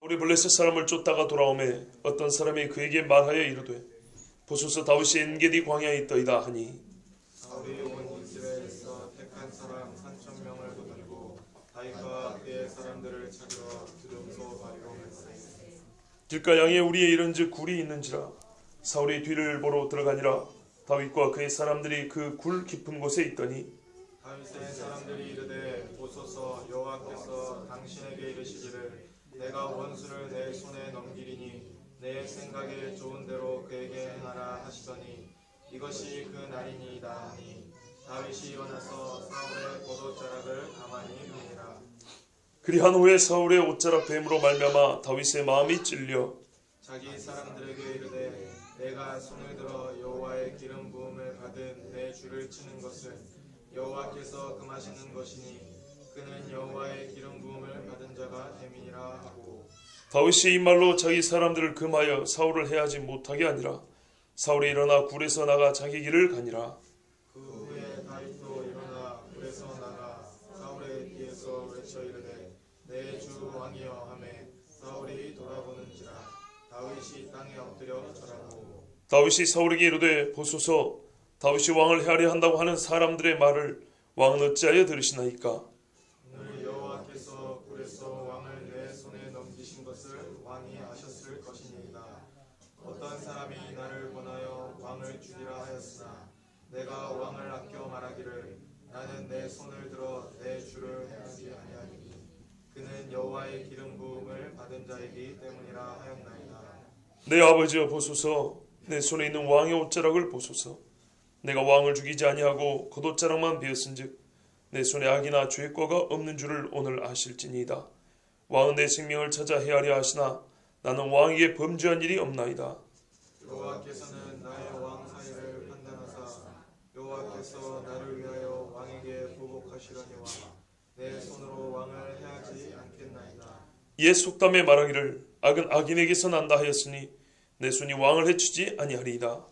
우리 블레셋 사람을 쫓다가 돌아오매 어떤 사람이 그에게 말하여 이르되 보소서 다윗이 엔게디 광야에 있더이다 하니 사울이 온 이스라엘에서 택한 사람 3,000명을 거느리고 다윗과 그의 사람들을 찾으러 두lum소 바리로 갔으니 길가 양에 우리의 이른즉 굴이 있는지라 사울이 뒤를 보러 들어가니라 다윗과 그의 사람들이 그 굴 깊은 곳에 있더니 다윗의 사람들이 이르되 보소서 여호와께서 당신에게 이르시기를 내가 원수를 내 손에 넘기리니 내 생각에 좋은 대로 그에게 행하라 하시더니 이것이 그 날이니이다 하니 다윗이 일어나서 사울의 겉옷자락을 가만히 베니라. 그리한 후에 사울의 옷자락 뱀으로 말미암아 다윗의 마음이 찔려 자기 사람들에게 이르되 내가 손을 들어 여호와의 기름 부음을 받은 내 주를 치는 것은 여호와께서 금하시는 것이니 그는 여호와의 기름 부음을 받은 자가 됨이니라 하고 다윗이 이 말로 자기 사람들을 금하여 사울을 해하지 못하게 하니라. 사울이 일어나 굴에서 나가 자기 길을 가니라. 그 후에 다윗도 일어나 굴에서 나가 사울의 뒤에서 외쳐 이르되 내 주 왕이여 하매 사울이 돌아보는지라 다윗이 땅에 엎드려 절하고 다윗이 사울에게 이르되 보소서 다윗이 왕을 해하려 한다고 하는 사람들의 말을 왕은 어찌하여 들으시나이까? 오늘 여호와께서 굴에서 왕을 내 손에 넘기신 것을 왕이 아셨을 것이니이다. 어떤 사람이 나를 권하여 왕을 죽이라 하였으나 내가 왕을 아껴 말하기를 나는 내 손을 들어 내 주를 해하지 아니하리니 그는 여호와의 기름 부음을 받은 자이기 때문이라 하였나이다. 내 아버지여 보소서 내 손에 있는 왕의 옷자락을 보소서. 내가 왕을 죽이지 아니하고 겉옷자락만 베었은즉 내 손에 악이나 죄과가 없는 줄을 오늘 아실지니이다. 왕은 내 생명을 찾아 헤아려 하시나 나는 왕에게 범죄한 일이 없나이다. 여호와께서는 나의 왕 사이를 판단하사 여호와께서 나를 위하여 왕에게 보복하시려니와 내 손으로 왕을 해하지 않겠나이다. 이에 속담에 말하기를 악은 악인에게서 난다 하였으니 내 손이 왕을 해치지 아니하리이다.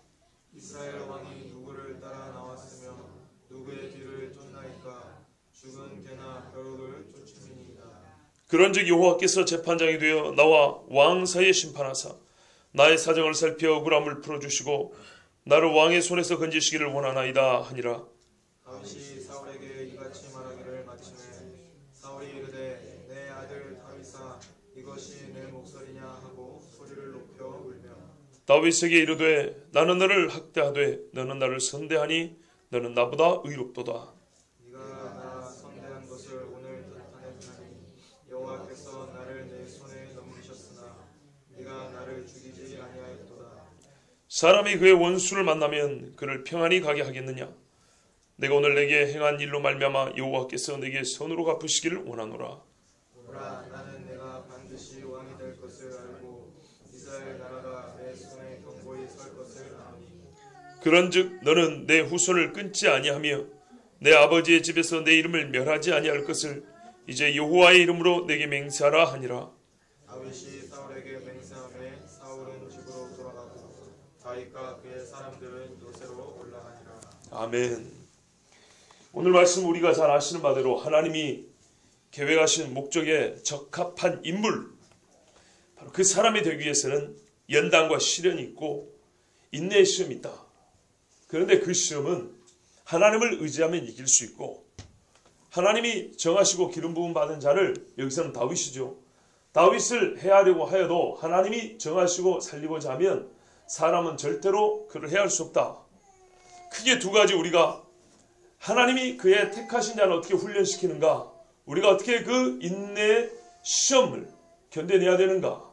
이스라엘 왕이 누구를 따라 나왔으며 누구의 뒤를 쫓나이까 죽은 개나 벼룩을 쫓음이니이다. 그런즉 여호와께서 재판장이 되어 나와 왕 사이에 심판하사 나의 사정을 살펴 억울함을 풀어주시고 나를 왕의 손에서 건지시기를 원하나이다 하니라. 다윗이 사울에게 이같이 말하기를 마침에 사울이 이르되 내 아들 다윗아 이것이 내 목소리냐 하고 소리를 높여 울며 다윗에게 이르되 나는 너를 학대하되 너는 나를 선대하니 너는 나보다 의롭도다. 네가 나 선대한 것을 오늘 나타내주나니 여호와께서 나를 내 손에 넘기셨으나 네가 나를 죽이지 아니하였도다. 사람이 그의 원수를 만나면 그를 평안히 가게 하겠느냐? 내가 오늘 내게 행한 일로 말미암아 여호와께서 내게 선으로 갚으시기를 원하노라. 보라 나는 내가 반드시 왕이 될 것을 알고 이스라엘 나라가 내 손에 견고히 설 것을 아노니 그런즉 너는 내 후손을 끊지 아니하며 내 아버지의 집에서 내 이름을 멸하지 아니할 것을 이제 여호와의 이름으로 내게 맹세하라 하니라. 다윗이 사울에게 맹세하매 사울은 집으로 돌아가고 다윗과 그의 사람들은 요새로 올라가니라. 아멘. 오늘 말씀 우리가 잘 아시는 바대로 하나님이 계획하신 목적에 적합한 인물, 바로 그 사람이 되기 위해서는 연단과 시련이 있고 인내의 시험이 있다. 그런데 그 시험은 하나님을 의지하면 이길 수 있고 하나님이 정하시고 기름 부음 받은 자를, 여기서는 다윗이죠. 다윗을 해하려고 하여도 하나님이 정하시고 살리고자 하면 사람은 절대로 그를 해할 수 없다. 크게 두 가지, 우리가 하나님이 그의 택하신 자를 어떻게 훈련시키는가, 우리가 어떻게 그 인내의 시험을 견뎌내야 되는가.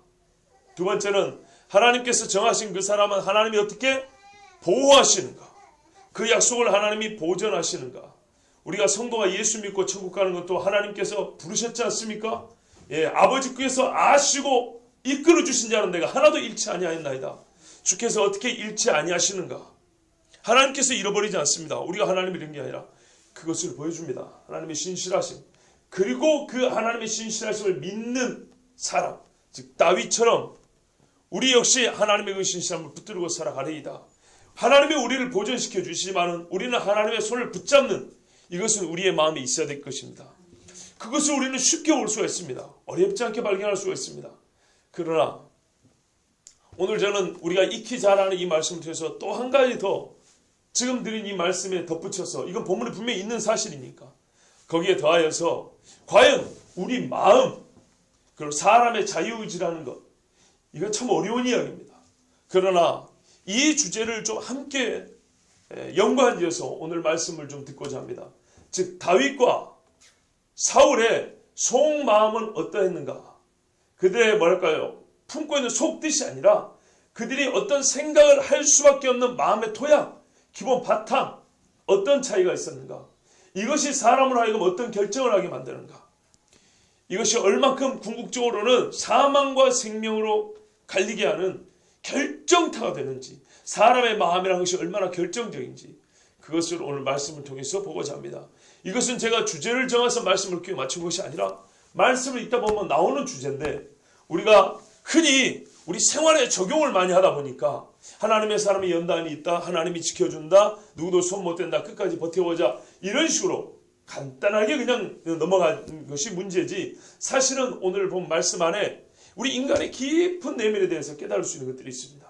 두 번째는 하나님께서 정하신 그 사람은 하나님이 어떻게 보호하시는가, 그 약속을 하나님이 보존하시는가. 우리가 성도가 예수 믿고 천국 가는 것도 하나님께서 부르셨지 않습니까? 예, 아버지께서 아시고 이끌어 주신 자는 내가 하나도 잃지 아니하였나이다. 주께서 어떻게 잃지 아니하시는가. 하나님께서 잃어버리지 않습니다. 우리가 하나님을 잃은 게 아니라 그것을 보여줍니다. 하나님의 신실하심. 그리고 그 하나님의 신실하심을 믿는 사람, 즉 다윗처럼 우리 역시 하나님의 그 신실함을 붙들고 살아가리이다. 하나님이 우리를 보존시켜 주시지만은 우리는 하나님의 손을 붙잡는, 이것은 우리의 마음에 있어야 될 것입니다. 그것을 우리는 쉽게 올 수가 있습니다. 어렵지 않게 발견할 수가 있습니다. 그러나 오늘 저는 우리가 익히 잘 아는 이 말씀을 통해서 또 한 가지 더 지금 드린 이 말씀에 덧붙여서, 이건 본문에 분명히 있는 사실이니까 거기에 더하여서 과연 우리 마음, 그리고 사람의 자유의지라는 것, 이건 참 어려운 이야기입니다. 그러나 이 주제를 좀 함께 연관지어서 오늘 말씀을 좀 듣고자 합니다. 즉 다윗과 사울의 속마음은 어떠했는가, 그들의 뭐랄까요, 품고 있는 속뜻이 아니라 그들이 어떤 생각을 할 수밖에 없는 마음의 토양, 기본 바탕, 어떤 차이가 있었는가, 이것이 사람으로 하여금 어떤 결정을 하게 만드는가, 이것이 얼만큼 궁극적으로는 사망과 생명으로 갈리게 하는 결정타가 되는지, 사람의 마음이라는 것이 얼마나 결정적인지, 그것을 오늘 말씀을 통해서 보고자 합니다. 이것은 제가 주제를 정해서 말씀을 끼워 맞춘 것이 아니라 말씀을 읽다 보면 나오는 주제인데, 우리가 흔히 우리 생활에 적용을 많이 하다 보니까 하나님의 사람이 연단이 있다, 하나님이 지켜준다, 누구도 손 못 댄다, 끝까지 버텨보자, 이런 식으로 간단하게 그냥 넘어간 것이 문제지, 사실은 오늘 본 말씀 안에 우리 인간의 깊은 내면에 대해서 깨달을 수 있는 것들이 있습니다.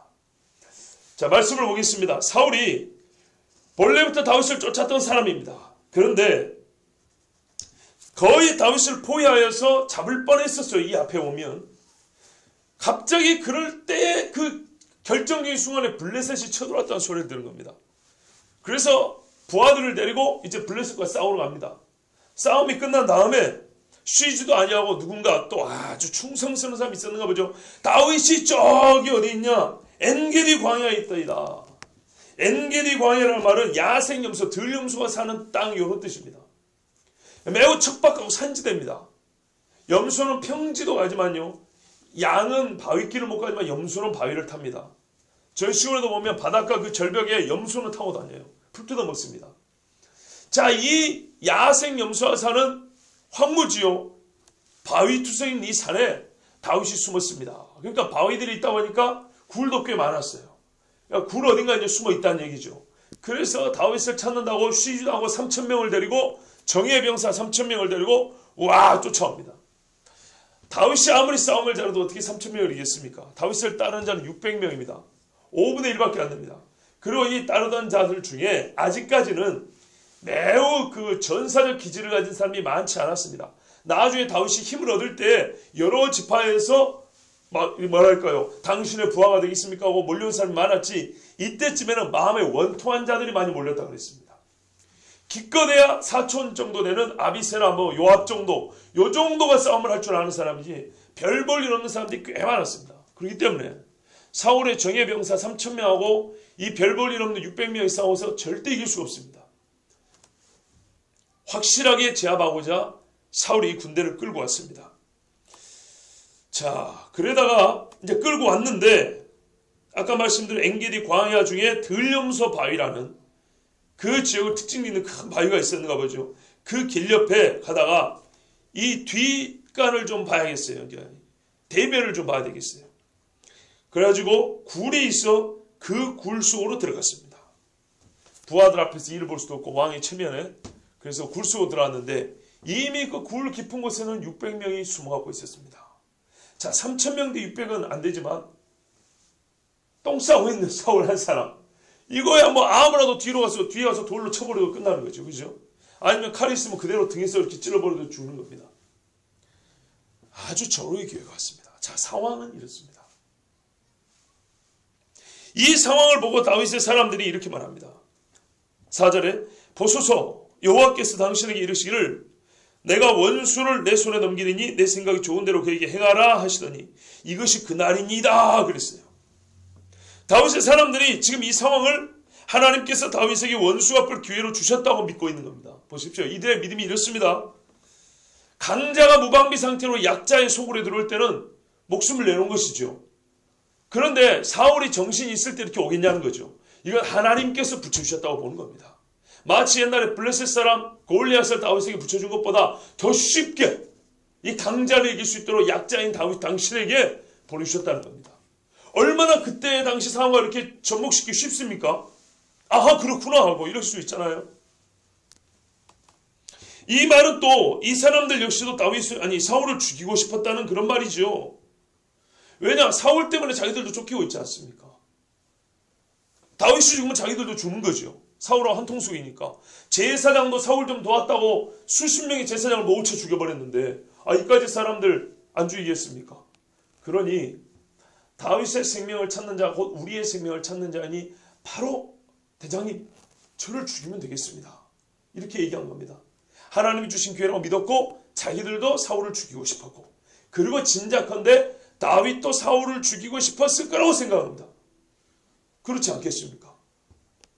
자, 말씀을 보겠습니다. 사울이 본래부터 다윗을 쫓았던 사람입니다. 그런데 거의 다윗을 포위하여서 잡을 뻔했었어요. 이 앞에 오면 갑자기 그럴 때 그 결정적인 순간에 블레셋이 쳐들어왔다는 소리를 들은 겁니다. 그래서 부하들을 데리고 이제 블레셋과 싸우러 갑니다. 싸움이 끝난 다음에 쉬지도 아니하고 누군가 또 아주 충성스러운 사람이 있었는가 보죠. 다윗이 저기 어디 있냐, 엔게디 광야에 있다이다. 엔게디 광야라는 말은 야생염소, 들염소가 사는 땅, 이런 뜻입니다. 매우 척박하고 산지대입니다. 염소는 평지도 가지만요, 양은 바위길을 못 가지만 염소는 바위를 탑니다. 저희 시골에도 보면 바닷가 그 절벽에 염소는 타고 다녀요. 풀 뜯어 먹습니다. 자, 이 야생 염소가 사는 황무지요, 바위투성인 이 산에 다윗이 숨었습니다. 그러니까 바위들이 있다 보니까 굴도 꽤 많았어요. 그러니까 굴 어딘가 이제 숨어 있다는 얘기죠. 그래서 다윗을 찾는다고 쉬지도 않고 3,000명을 데리고, 정예의 병사 3,000명을 데리고 와 쫓아옵니다. 다윗이 아무리 싸움을 잘해도 어떻게 3,000명을 이겼습니까? 다윗을 따르는 자는 600명입니다. 5분의 1밖에 안 됩니다. 그리고 이 따르던 자들 중에 아직까지는 매우 그 전사적 기질을 가진 사람이 많지 않았습니다. 나중에 다윗이 힘을 얻을 때 여러 지파에서 뭐랄까요, 당신의 부하가 되겠습니까 하고 몰려온 사람이 많았지, 이때쯤에는 마음에 원통한 자들이 많이 몰렸다고 그랬습니다. 기껏해야 사촌 정도 되는 아비세나 요압 정도, 요 정도가 싸움을 할 줄 아는 사람이지 별 볼 일 없는 사람들이 꽤 많았습니다. 그렇기 때문에 사울의 정예병사 3,000명하고 이 별 볼 일 없는 600명이 싸워서 절대 이길 수가 없습니다. 확실하게 제압하고자 사울이 군대를 끌고 왔습니다. 자, 그러다가 이제 끌고 왔는데 아까 말씀드린 엔게디 광야 중에 들염소 바위라는 그 지역을 특징 있는 큰 바위가 있었는가 보죠. 그 길 옆에 가다가 이 뒷간을 좀 봐야겠어요. 대면을 좀 봐야 되겠어요. 그래가지고 굴이 있어 그 굴 속으로 들어갔습니다. 부하들 앞에서 일을 볼 수도 없고 왕의 체면에, 그래서 굴 속으로 들어갔는데 이미 그 굴 깊은 곳에는 600명이 숨어갖고 있었습니다. 자, 3,000명 대 600은 안 되지만 똥 싸고 있는 사울 한 사람, 이거야 뭐 아무라도 뒤에 가서 돌로 쳐버려도 끝나는 거죠. 그죠? 아니면 칼이 있으면 그대로 등에서 이렇게 찔러버려도 죽는 겁니다. 아주 절호의 기회가 왔습니다. 자, 상황은 이렇습니다. 이 상황을 보고 다윗의 사람들이 이렇게 말합니다. 4절에 보소서, 여호와께서 당신에게 이르시기를 내가 원수를 내 손에 넘기리니 내 생각이 좋은 대로 그에게 행하라 하시더니 이것이 그날이니이다 그랬어요. 다윗의 사람들이 지금 이 상황을 하나님께서 다윗에게 원수 갚을 기회로 주셨다고 믿고 있는 겁니다. 보십시오. 이들의 믿음이 이렇습니다. 강자가 무방비 상태로 약자의 소굴에 들어올 때는 목숨을 내놓은 것이죠. 그런데 사울이 정신이 있을 때 이렇게 오겠냐는 거죠. 이건 하나님께서 붙여주셨다고 보는 겁니다. 마치 옛날에 블레셋 사람 골리앗을 다윗에게 붙여준 것보다 더 쉽게 이 강자를 이길 수 있도록 약자인 다윗 당신에게 보내주셨다는 겁니다. 얼마나 그때 당시 상황을 이렇게 접목시키기 쉽습니까? 아하, 그렇구나 하고 이럴 수 있잖아요. 이 말은 또 이 사람들 역시도 사울을 죽이고 싶었다는 그런 말이죠. 왜냐? 사울 때문에 자기들도 쫓기고 있지 않습니까? 다윗이 죽으면 자기들도 죽는 거죠. 사울하고 한통속이니까. 제사장도 사울 좀 도왔다고 수십 명의 제사장을 모우쳐 죽여버렸는데 이까지 사람들 안 죽이겠습니까? 그러니 다윗의 생명을 찾는 자, 곧 우리의 생명을 찾는 자니 바로 대장님, 저를 죽이면 되겠습니다. 이렇게 얘기한 겁니다. 하나님이 주신 기회라고 믿었고 자기들도 사울을 죽이고 싶었고, 그리고 짐작컨대 다윗도 사울을 죽이고 싶었을 거라고 생각합니다. 그렇지 않겠습니까?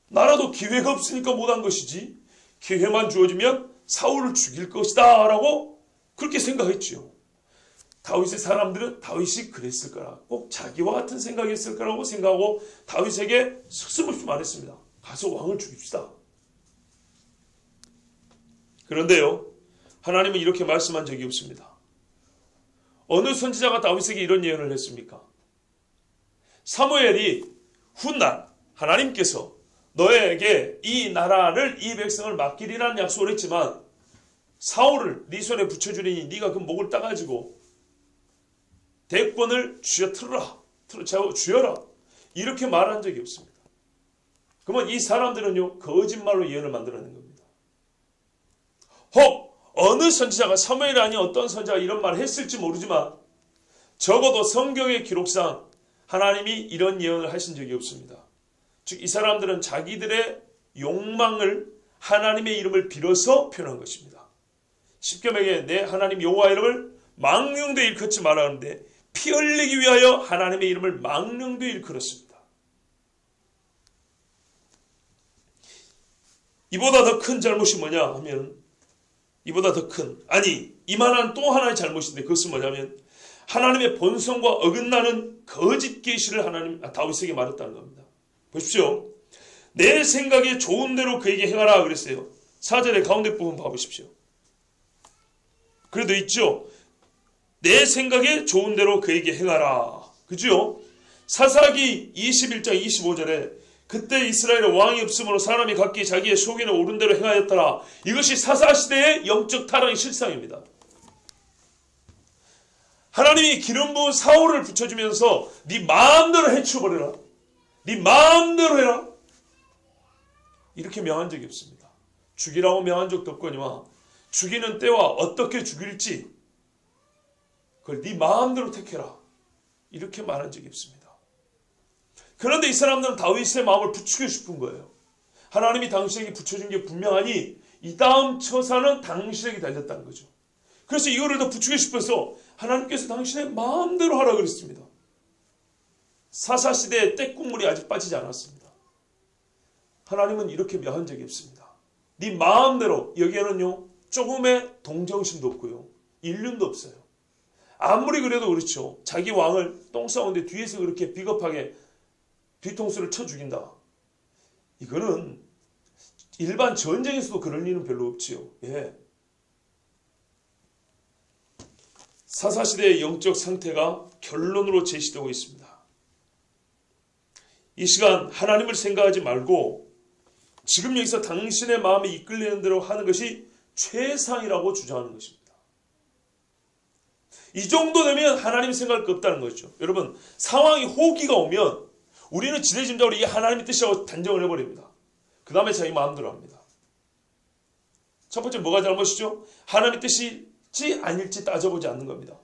나라도 기회가 없으니까 못한 것이지 기회만 주어지면 사울을 죽일 것이다 라고 그렇게 생각했지요. 다윗의 사람들은 다윗이 그랬을 거라, 꼭 자기와 같은 생각했을 거라고 생각하고 다윗에게 스스럼없이 말했습니다. 가서 왕을 죽입시다. 그런데요, 하나님은 이렇게 말씀한 적이 없습니다. 어느 선지자가 다윗에게 이런 예언을 했습니까? 사무엘이 훗날 하나님께서 너에게 이 나라를, 이 백성을 맡기리라는 약속을 했지만 사울을 네 손에 붙여주리니 네가 그 목을 따가지고 대권을 쥐어라 이렇게 말한 적이 없습니다. 그러면 이 사람들은요, 거짓말로 예언을 만들어낸 겁니다. 혹 어느 선지자가, 사무엘이 아닌 어떤 선지자가 이런 말을 했을지 모르지만 적어도 성경의 기록상 하나님이 이런 예언을 하신 적이 없습니다. 즉 이 사람들은 자기들의 욕망을 하나님의 이름을 빌어서 표현한 것입니다. 십계명에 내 하나님 여호와 이름을 망령되이 일컫지 말라 하는데 피 흘리기 위하여 하나님의 이름을 망령되이 일컬었습니다. 이보다 더 큰 잘못이 뭐냐 하면, 이보다 더 큰, 이만한 또 하나의 잘못인데 그것은 뭐냐면 하나님의 본성과 어긋나는 거짓 계시를 다윗에게 말했다는 겁니다. 보십시오. 내 생각에 좋은 대로 그에게 행하라 그랬어요. 4절의 가운데 부분 봐보십시오. 그래도 있죠. 내 생각에 좋은 대로 그에게 행하라. 그죠? 사사기 21장 25절에 그때 이스라엘에 왕이 없으므로 사람이 각기 자기의 속에는 옳은 대로 행하였더라. 이것이 사사시대의 영적 타락의 실상입니다. 하나님이 기름 부은 사울을 붙여주면서 네 마음대로 해치워버려라, 네 마음대로 해라, 이렇게 명한 적이 없습니다. 죽이라고 명한 적도 없거니와 죽이는 때와 어떻게 죽일지 그걸 네 마음대로 택해라 이렇게 말한 적이 없습니다. 그런데 이 사람들은 다윗의 마음을 부추기고 싶은 거예요. 하나님이 당신에게 붙여준 게 분명하니 이 다음 처사는 당신에게 달렸다는 거죠. 그래서 이거를 더 부추기고 싶어서 하나님께서 당신의 마음대로 하라 그랬습니다. 사사시대의 때국물이 아직 빠지지 않았습니다. 하나님은 이렇게 명한 적이 없습니다. 네 마음대로. 여기에는요 조금의 동정심도 없고요 인륜도 없어요. 아무리 그래도 그렇죠. 자기 왕을 똥 싸우는데 뒤에서 그렇게 비겁하게 뒤통수를 쳐 죽인다. 이거는 일반 전쟁에서도 그럴 일은 별로 없지요. 예. 사사시대의 영적 상태가 결론으로 제시되고 있습니다. 이 시간 하나님을 생각하지 말고 지금 여기서 당신의 마음이 이끌리는 대로 하는 것이 최상이라고 주장하는 것입니다. 이 정도 되면 하나님 생각할 거 없다는 거죠. 여러분, 상황이 호기가 오면 우리는 지레짐작으로 이게 하나님의 뜻이라고 단정을 해버립니다. 그 다음에 자기 마음대로 합니다. 첫 번째 뭐가 잘못이죠? 하나님의 뜻일지 아닐지 따져보지 않는 겁니다.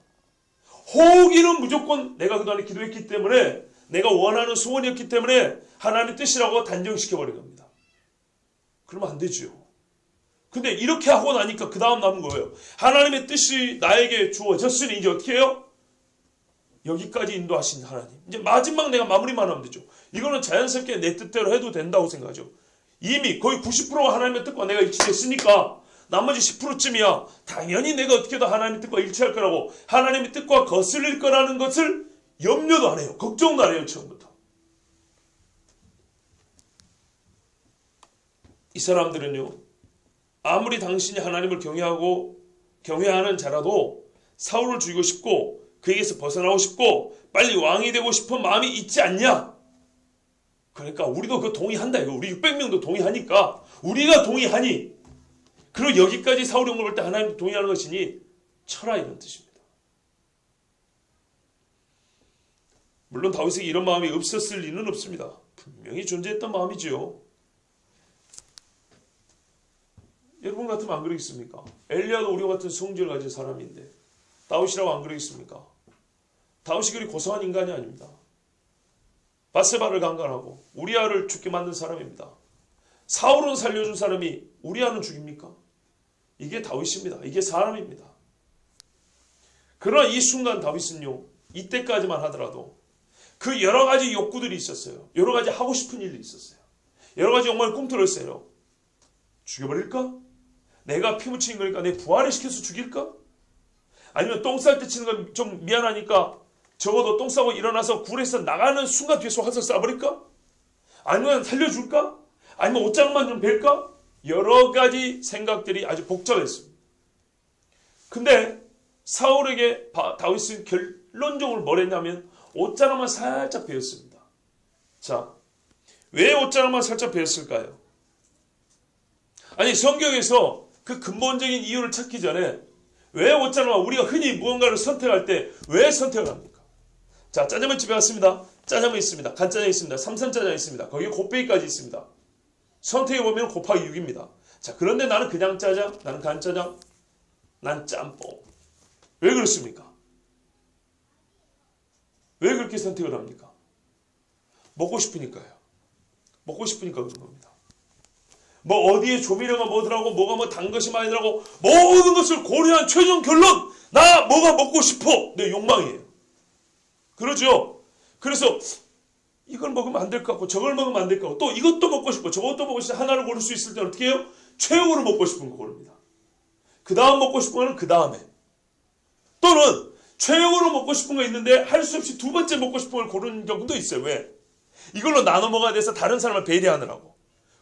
호기는 무조건 내가 그동안에 기도했기 때문에, 내가 원하는 소원이었기 때문에 하나님의 뜻이라고 단정시켜버린 겁니다. 그러면 안 되죠. 근데 이렇게 하고 나니까 그 다음 남은 거예요. 하나님의 뜻이 나에게 주어졌으니 이제 어떻게 해요? 여기까지 인도하신 하나님. 이제 마지막 내가 마무리만 하면 되죠. 이거는 자연스럽게 내 뜻대로 해도 된다고 생각하죠. 이미 거의 90%가 하나님의 뜻과 내가 일치됐으니까 나머지 10%쯤이야. 당연히 내가 어떻게든 하나님의 뜻과 일치할 거라고, 하나님의 뜻과 거슬릴 거라는 것을 염려도 안 해요. 걱정도 안 해요. 처음부터. 이 사람들은요, 아무리 당신이 하나님을 경외하는 자라도 사울을 죽이고 싶고 그에게서 벗어나고 싶고 빨리 왕이 되고 싶은 마음이 있지 않냐? 그러니까 우리도 그거 동의한다. 이거 우리 600명도 동의하니까 우리가 동의하니, 그리고 여기까지 사울이 온 걸 볼 때 하나님도 동의하는 것이니 쳐라, 이런 뜻입니다. 물론 다윗에게 이런 마음이 없었을 리는 없습니다. 분명히 존재했던 마음이지요. 여러분 같으면 안 그러겠습니까? 엘리야도 우리와 같은 성질을 가진 사람인데 다윗이라고 안 그러겠습니까? 다윗이 그리 고상한 인간이 아닙니다. 바세바를 강간하고 우리아를 죽게 만든 사람입니다. 사울은 살려준 사람이 우리아는 죽입니까? 이게 다윗입니다. 이게 사람입니다. 그러나 이 순간 다윗은요, 이때까지만 하더라도 그 여러 가지 욕구들이 있었어요. 여러 가지 하고 싶은 일이 있었어요. 여러 가지 욕망을 꿈틀었어요. 죽여버릴까? 내가 피 묻힌 거니까 내 부활을 시켜서 죽일까? 아니면 똥 쌀 때 치는 건 좀 미안하니까 적어도 똥 싸고 일어나서 굴에서 나가는 순간 뒤에서 화살 쏴버릴까? 아니면 살려줄까? 아니면 옷장만 좀 벨까? 여러 가지 생각들이 아주 복잡했습니다. 근데 사울에게 다윗은 결론적으로 뭘 했냐면 옷자락만 살짝 베었습니다. 자, 왜 옷자락만 살짝 베었을까요? 아니, 성경에서 그 근본적인 이유를 찾기 전에 왜 옷자락만, 우리가 흔히 무언가를 선택할 때 왜 선택을 합니까? 자, 짜장면집에 왔습니다. 짜장면 있습니다. 간짜장 있습니다. 삼선짜장 있습니다. 거기에 곱빼기까지 있습니다. 선택해보면 곱하기 6입니다. 자, 그런데 나는 그냥 짜장, 나는 간짜장, 난 짬뽕. 왜 그렇습니까? 왜 그렇게 선택을 합니까? 먹고 싶으니까요. 먹고 싶으니까 그런 겁니다. 뭐 어디에 조미료가 뭐더라고, 뭐가 뭐 단 것이 많이 들어가고, 모든 것을 고려한 최종 결론, 나 뭐가 먹고 싶어. 내 욕망이에요. 그러죠? 그래서 이걸 먹으면 안 될 것 같고 저걸 먹으면 안 될 것 같고 또 이것도 먹고 싶고 저것도 먹고 싶고 하나를 고를 수 있을 때 어떻게 해요? 최고로 먹고 싶은 거 고릅니다. 그 다음 먹고 싶은 거는 그 다음에, 또는 최고로 먹고 싶은 거 있는데 할 수 없이 두 번째 먹고 싶은 걸 고르는 경우도 있어요. 왜? 이걸로 나눠 먹어야 돼서 다른 사람을 배려하느라고.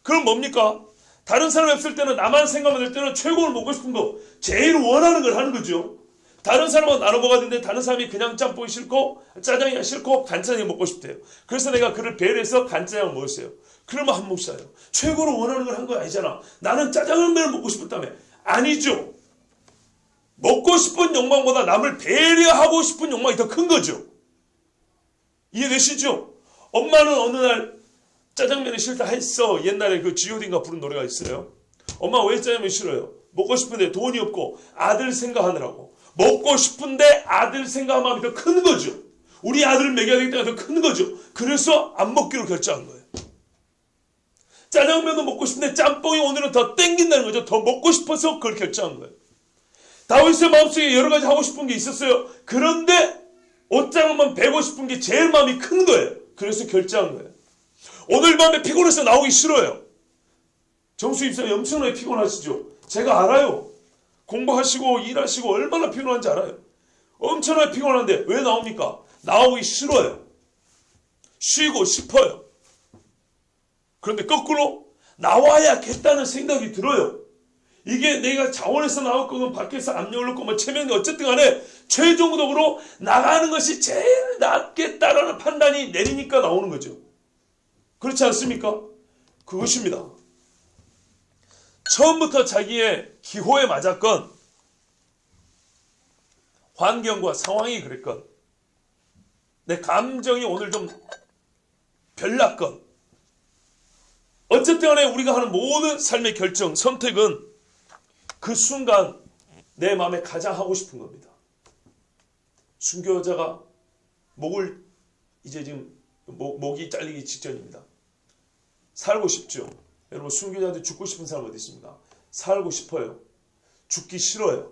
그럼 뭡니까? 다른 사람이 없을 때는, 나만 생각만 할 때는 최고로 먹고 싶은 거, 제일 원하는 걸 하는 거죠. 다른 사람하고 나눠 먹어야 되는데 다른 사람이 그냥 짬뽕이 싫고 짜장이 싫고 간짜장이 먹고 싶대요. 그래서 내가 그를 배려해서 간짜장을 먹었어요. 그러면 한 몫이에요. 최고로 원하는 걸 한 거 아니잖아. 나는 짜장면을 먹고 싶었다며. 아니죠. 먹고 싶은 욕망보다 남을 배려하고 싶은 욕망이 더 큰 거죠. 이해되시죠? 엄마는 어느 날 짜장면이 싫다 했어. 옛날에 그 G.O.D인가 부른 노래가 있어요. 엄마 왜 짜장면 싫어요? 먹고 싶은데 돈이 없고 아들 생각하느라고. 먹고 싶은데 아들 생각한 마음이 더 큰 거죠. 우리 아들을 먹여야 되기 때문에 더 큰 거죠. 그래서 안 먹기로 결정한 거예요. 짜장면도 먹고 싶은데 짬뽕이 오늘은 더 땡긴다는 거죠. 더 먹고 싶어서 그걸 결정한 거예요. 다윗의 마음속에 여러 가지 하고 싶은 게 있었어요. 그런데 옷장만 베고 싶은 게 제일 마음이 큰 거예요. 그래서 결정한 거예요. 오늘 밤에 피곤해서 나오기 싫어요. 정수 입사님 엄청나게 피곤하시죠? 제가 알아요. 공부하시고 일하시고 얼마나 피곤한지 알아요. 엄청나게 피곤한데 왜 나옵니까? 나오기 싫어요. 쉬고 싶어요. 그런데 거꾸로 나와야겠다는 생각이 들어요. 이게 내가 자원에서 나올 거면 밖에서 압력을 넣고 뭐 체면이 어쨌든 간에 최종적으로 나가는 것이 제일 낫겠다라는 판단이 내리니까 나오는 거죠. 그렇지 않습니까? 그것입니다. 처음부터 자기의 기호에 맞았건 환경과 상황이 그랬건 내 감정이 오늘 좀 별났건 어쨌든 간에 우리가 하는 모든 삶의 결정, 선택은 그 순간 내 마음에 가장 하고 싶은 겁니다. 순교자가 목을 이제 지금 목이 잘리기 직전입니다. 살고 싶죠. 여러분 순교자한테 죽고 싶은 사람 어디 있습니까? 살고 싶어요. 죽기 싫어요.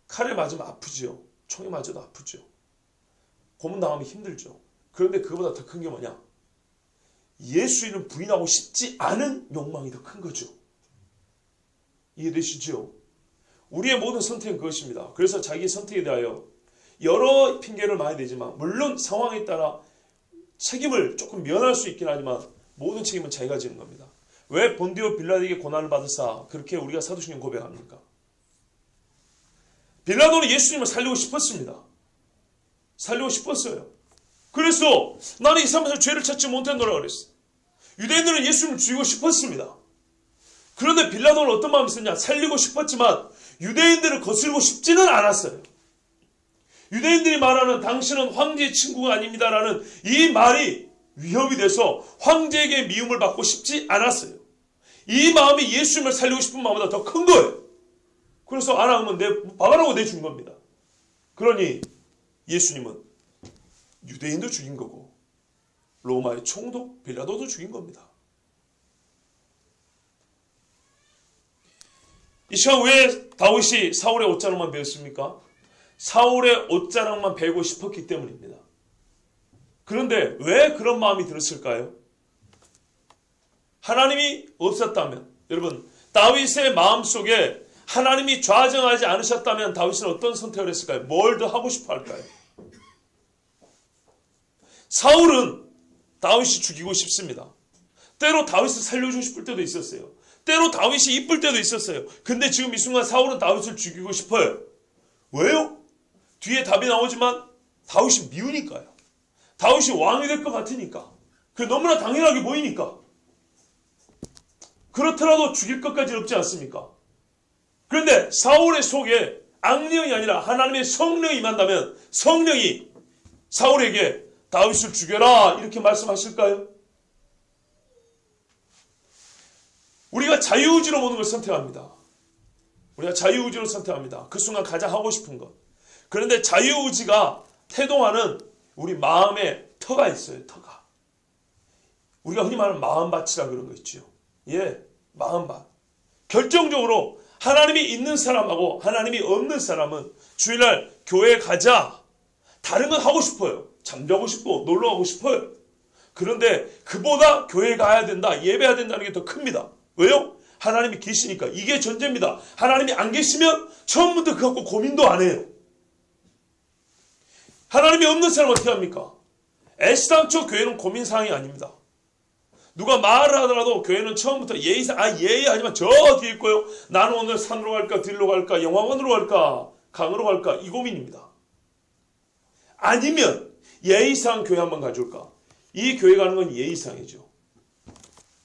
칼에 맞으면 아프죠. 총에 맞아도 아프죠. 고문 당하면 힘들죠. 그런데 그거보다 더 큰 게 뭐냐? 예수 이름 부인하고 싶지 않은 욕망이 더 큰 거죠. 이해되시죠? 우리의 모든 선택은 그것입니다. 그래서 자기 선택에 대하여 여러 핑계를 많이 대지만 물론 상황에 따라 책임을 조금 면할 수 있긴 하지만 모든 책임은 자기가 지는 겁니다. 왜 본디오 빌라도에게 고난을 받으사 그렇게 우리가 사도신경 고백합니까? 빌라도는 예수님을 살리고 싶었습니다. 살리고 싶었어요. 그래서 나는 이 삶에서 죄를 찾지 못한다고 그랬어요. 유대인들은 예수님을 죽이고 싶었습니다. 그런데 빌라도는 어떤 마음이 있었냐? 살리고 싶었지만 유대인들을 거스르고 싶지는 않았어요. 유대인들이 말하는 당신은 황제의 친구가 아닙니다라는 이 말이 위협이 돼서 황제에게 미움을 받고 싶지 않았어요. 이 마음이 예수님을 살리고 싶은 마음보다 더 큰 거예요. 그래서 안 하면 박아라고 내준 겁니다. 그러니 예수님은 유대인도 죽인 거고 로마의 총독 빌라도도 죽인 겁니다. 이 시간 왜 다윗이 사울의 옷자락만 베었습니까? 사울의 옷자락만 베고 싶었기 때문입니다. 그런데 왜 그런 마음이 들었을까요? 하나님이 없었다면, 여러분, 다윗의 마음속에 하나님이 좌정하지 않으셨다면 다윗은 어떤 선택을 했을까요? 뭘 더 하고 싶어 할까요? 사울은 다윗이 죽이고 싶습니다. 때로 다윗을 살려주고 싶을 때도 있었어요. 때로 다윗이 이쁠 때도 있었어요. 근데 지금 이 순간 사울은 다윗을 죽이고 싶어요. 왜요? 뒤에 답이 나오지만 다윗이 미우니까요. 다윗이 왕이 될 것 같으니까. 그게 너무나 당연하게 보이니까. 그렇더라도 죽일 것까지 없지 않습니까? 그런데 사울의 속에 악령이 아니라 하나님의 성령이 임한다면 성령이 사울에게 다윗을 죽여라 이렇게 말씀하실까요? 우리가 자유의지로 모든 걸 선택합니다. 우리가 자유의지로 선택합니다. 그 순간 가장 하고 싶은 것. 그런데 자유의지가 태동하는 우리 마음에 터가 있어요. 터가. 우리가 흔히 말하는 마음밭이라 그런 거 있죠. 예, 마음밭. 결정적으로 하나님이 있는 사람하고 하나님이 없는 사람은 주일날 교회 가자. 다른 건 하고 싶어요. 잠자고 싶고 놀러 가고 싶어요. 그런데 그보다 교회 가야 된다. 예배해야 된다는 게 더 큽니다. 왜요? 하나님이 계시니까. 이게 전제입니다. 하나님이 안 계시면 처음부터 그거 갖고 고민도 안 해요. 하나님이 없는 사람은 어떻게 합니까? 애시당초 교회는 고민사항이 아닙니다. 누가 말을 하더라도 교회는 처음부터 예의하지만 저 뒤에 있고요. 나는 오늘 산으로 갈까 들로 갈까 영화관으로 갈까 강으로 갈까 이 고민입니다. 아니면 예의상 교회 한번 가줄까? 이 교회 가는 건 예의상이죠.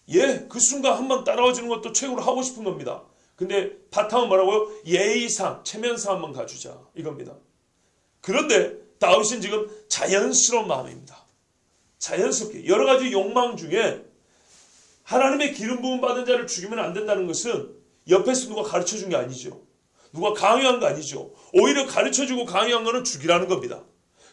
예, 그 순간 한번 따라와주는 것도 최고로 하고 싶은 겁니다. 근데 바탕은 뭐라고요? 예의상, 체면상 한번 가주자 이겁니다. 그런데 다윗은 지금 자연스러운 마음입니다. 자연스럽게 여러 가지 욕망 중에 하나님의 기름 부음 받은 자를 죽이면 안 된다는 것은 옆에서 누가 가르쳐준 게 아니죠. 누가 강요한 거 아니죠. 오히려 가르쳐주고 강요한 거는 죽이라는 겁니다.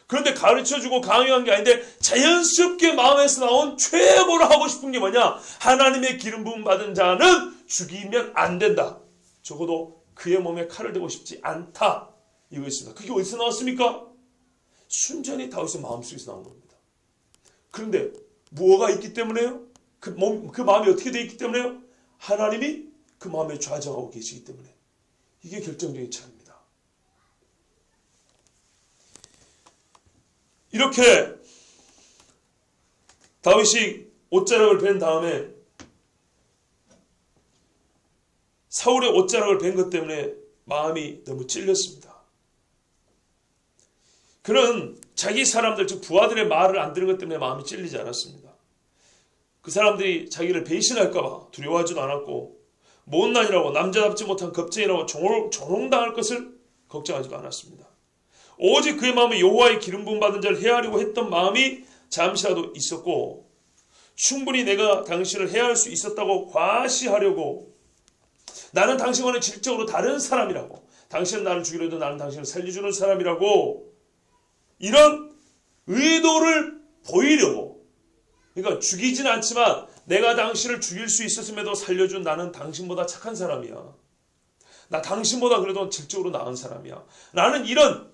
그런데 가르쳐주고 강요한 게 아닌데 자연스럽게 마음에서 나온 최고로 하고 싶은 게 뭐냐? 하나님의 기름 부음 받은 자는 죽이면 안 된다. 적어도 그의 몸에 칼을 대고 싶지 않다. 이거였습니다. 그게 어디서 나왔습니까? 순전히 다윗의 마음속에서 나온 겁니다. 그런데 무엇가 있기 때문에요? 그 마음이 어떻게 되어 있기 때문에요? 하나님이 그 마음에 좌정하고 계시기 때문에. 이게 결정적인 차이입니다. 이렇게 다윗이 옷자락을 벤 다음에 사울의 옷자락을 벤 것 때문에 마음이 너무 찔렸습니다. 그는 자기 사람들, 즉 부하들의 말을 안 들은 것 때문에 마음이 찔리지 않았습니다. 그 사람들이 자기를 배신할까 봐 두려워하지도 않았고 못난이라고 남자답지 못한 겁쟁이라고 조롱당할 것을 걱정하지도 않았습니다. 오직 그의 마음은 여호와의 기름 부음 받은 자를 해하려고 했던 마음이 잠시라도 있었고 충분히 내가 당신을 해할 수 있었다고 과시하려고 나는 당신과는 질적으로 다른 사람이라고 당신은 나를 죽이려 해도 나는 당신을 살려주는 사람이라고 이런 의도를 보이려고 그러니까 죽이진 않지만 내가 당신을 죽일 수 있었음에도 살려준 나는 당신보다 착한 사람이야. 나 당신보다 그래도 질적으로 나은 사람이야. 나는 이런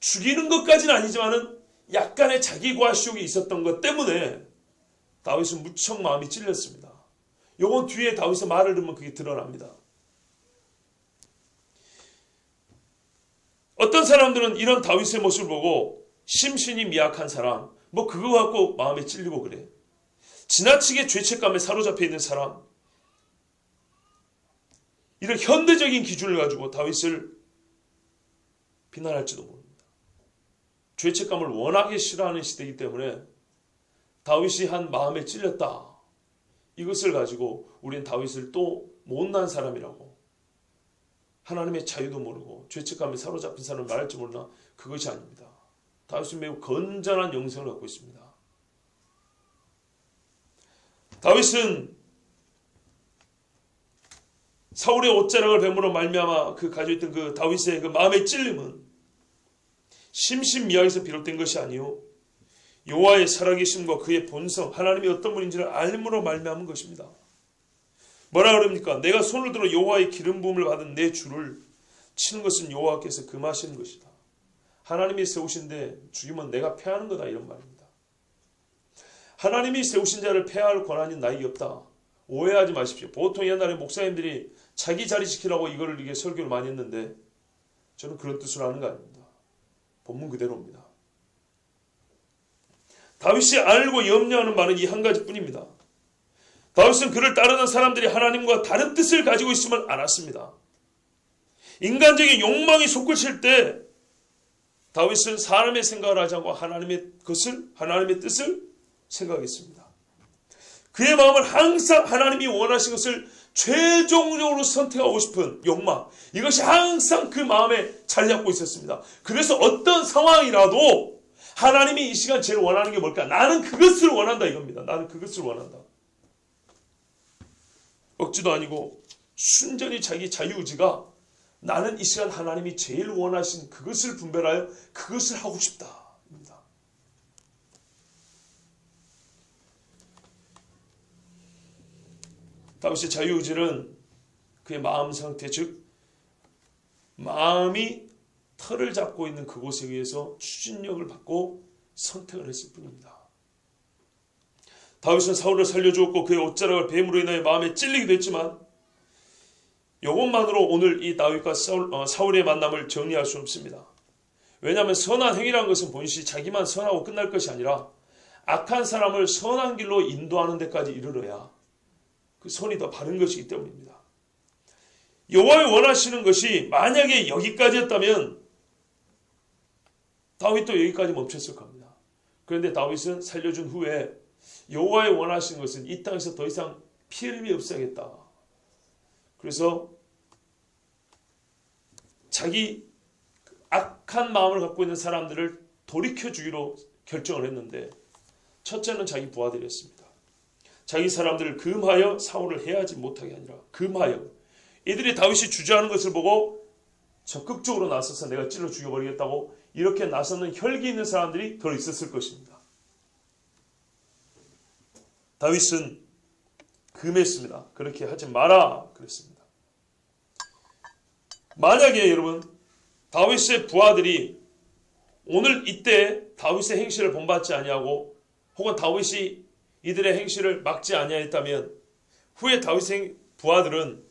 죽이는 것까지는 아니지만은 약간의 자기 과시욕이 있었던 것 때문에 다윗은 무척 마음이 찔렸습니다. 요건 뒤에 다윗의 말을 들으면 그게 드러납니다. 어떤 사람들은 이런 다윗의 모습을 보고 심신이 미약한 사람, 뭐 그거 갖고 마음에 찔리고 그래. 지나치게 죄책감에 사로잡혀 있는 사람, 이런 현대적인 기준을 가지고 다윗을 비난할지도 모릅니다. 죄책감을 워낙에 싫어하는 시대이기 때문에 다윗이 한 마음에 찔렸다. 이것을 가지고 우리는 다윗을 또 못난 사람이라고 하나님의 자유도 모르고 죄책감에 사로잡힌 사람을 말할 줄 모르나? 그것이 아닙니다. 다윗은 매우 건전한 영성을 갖고 있습니다. 다윗은 사울의 옷자락을 뱀으로 말미암아 그 가지고 있던 그 다윗의 그 마음의 찔림은 심신미약에서 비롯된 것이 아니요 여호와의 살아계심과 그의 본성, 하나님이 어떤 분인지를 알므로 말미암은 것입니다. 뭐라 그럽니까? 내가 손을 들어 여호와의 기름 부음을 받은 내 주를 치는 것은 여호와께서 금하시는 것이다. 하나님이 세우신데 죽이면 내가 패하는 거다, 이런 말입니다. 하나님이 세우신 자를 패할 권한이 나에게 없다. 오해하지 마십시오. 보통 옛날에 목사님들이 자기 자리 지키라고 이거를 이게 설교를 많이 했는데 저는 그런 뜻으로 하는 거 아닙니다. 본문 그대로입니다. 다윗이 알고 염려하는 바는 이 한 가지뿐입니다. 다윗은 그를 따르는 사람들이 하나님과 다른 뜻을 가지고 있음을 알았습니다. 인간적인 욕망이 솟구칠 때 다윗은 사람의 생각을 하지 않고 하나님의 뜻을 생각했습니다. 그의 마음은 항상 하나님이 원하신 것을 최종적으로 선택하고 싶은 욕망, 이것이 항상 그 마음에 자리 잡고 있었습니다. 그래서 어떤 상황이라도 하나님이 이 시간 제일 원하는 게 뭘까? 나는 그것을 원한다, 이겁니다. 나는 그것을 원한다. 억지도 아니고 순전히 자기 자유의지가 나는 이 시간 하나님이 제일 원하신 그것을 분별하여 그것을 하고 싶다. 입니다. 다윗의 자유의지는 그의 마음 상태, 즉 마음이 털을 잡고 있는 그곳에 의해서 추진력을 받고 선택을 했을 뿐입니다. 다윗은 사울을 살려주었고 그의 옷자락을 뱀으로 인하여 마음에 찔리기도 했지만 이것만으로 오늘 이 다윗과 사울의 만남을 정리할 수 없습니다. 왜냐하면 선한 행위라는 것은 본시 자기만 선하고 끝날 것이 아니라 악한 사람을 선한 길로 인도하는 데까지 이르러야 그 선이 더 바른 것이기 때문입니다. 여호와의 원하시는 것이 만약에 여기까지였다면 다윗도 여기까지 멈췄을 겁니다. 그런데 다윗은 살려준 후에 여호와의 원하시는 것은 이 땅에서 더 이상 피해림이 없어야겠다. 그래서 자기 악한 마음을 갖고 있는 사람들을 돌이켜주기로 결정을 했는데 첫째는 자기 부하들이었습니다. 자기 사람들을 금하여 사울을 해하지 못하게 아니라 금하여 이들이 다윗이 주저하는 것을 보고 적극적으로 나서서 내가 찔러 죽여버리겠다고 이렇게 나서는 혈기 있는 사람들이 더 있었을 것입니다. 다윗은 금했습니다. 그렇게 하지 마라 그랬습니다. 만약에 여러분 다윗의 부하들이 오늘 이때 다윗의 행실을 본받지 아니하고 혹은 다윗이 이들의 행실을 막지 아니하였다면 후에 다윗의 부하들은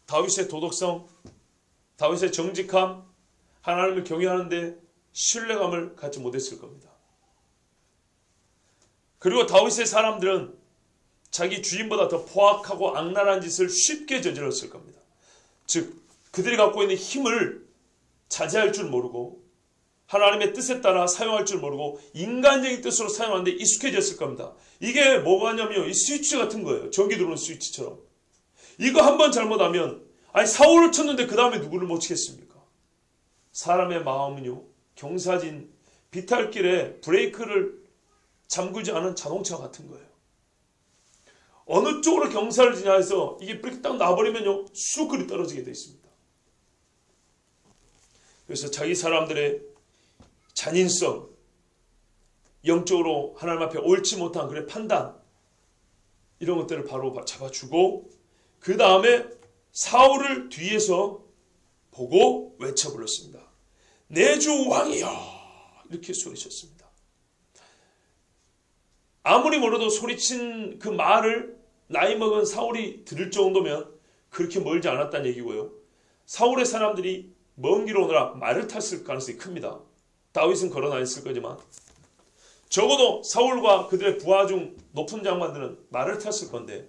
다윗의 도덕성, 다윗의 정직함, 하나님을 경외하는데 신뢰감을 갖지 못했을 겁니다. 그리고 다윗의 사람들은 자기 주인보다 더 포악하고 악랄한 짓을 쉽게 저질렀을 겁니다. 즉 그들이 갖고 있는 힘을 자제할 줄 모르고 하나님의 뜻에 따라 사용할 줄 모르고 인간적인 뜻으로 사용하는데 익숙해졌을 겁니다. 이게 뭐가냐면 이 스위치 같은 거예요. 전기 들어오는 스위치처럼. 이거 한번 잘못하면 아니 사울을 쳤는데 그 다음에 누구를 못 치겠습니까? 사람의 마음은요 경사진 비탈길에 브레이크를 잠그지 않은 자동차 같은 거예요. 어느 쪽으로 경사를 지냐 해서 이게 브레이크 딱 놔버리면요 쑥 그리 떨어지게 되어 있습니다. 그래서 자기 사람들의 잔인성, 영적으로 하나님 앞에 옳지 못한 그런 판단 이런 것들을 바로 잡아주고 그 다음에 사울을 뒤에서 보고 외쳐 불렀습니다. 내 주 왕이여 이렇게 소리쳤습니다. 아무리 몰라도 소리친 그 말을 나이 먹은 사울이 들을 정도면 그렇게 멀지 않았다는 얘기고요. 사울의 사람들이 먼 길 오느라 말을 탔을 가능성이 큽니다. 다윗은 걸어 다녔을 거지만 적어도 사울과 그들의 부하 중 높은 장관들은 말을 탔을 건데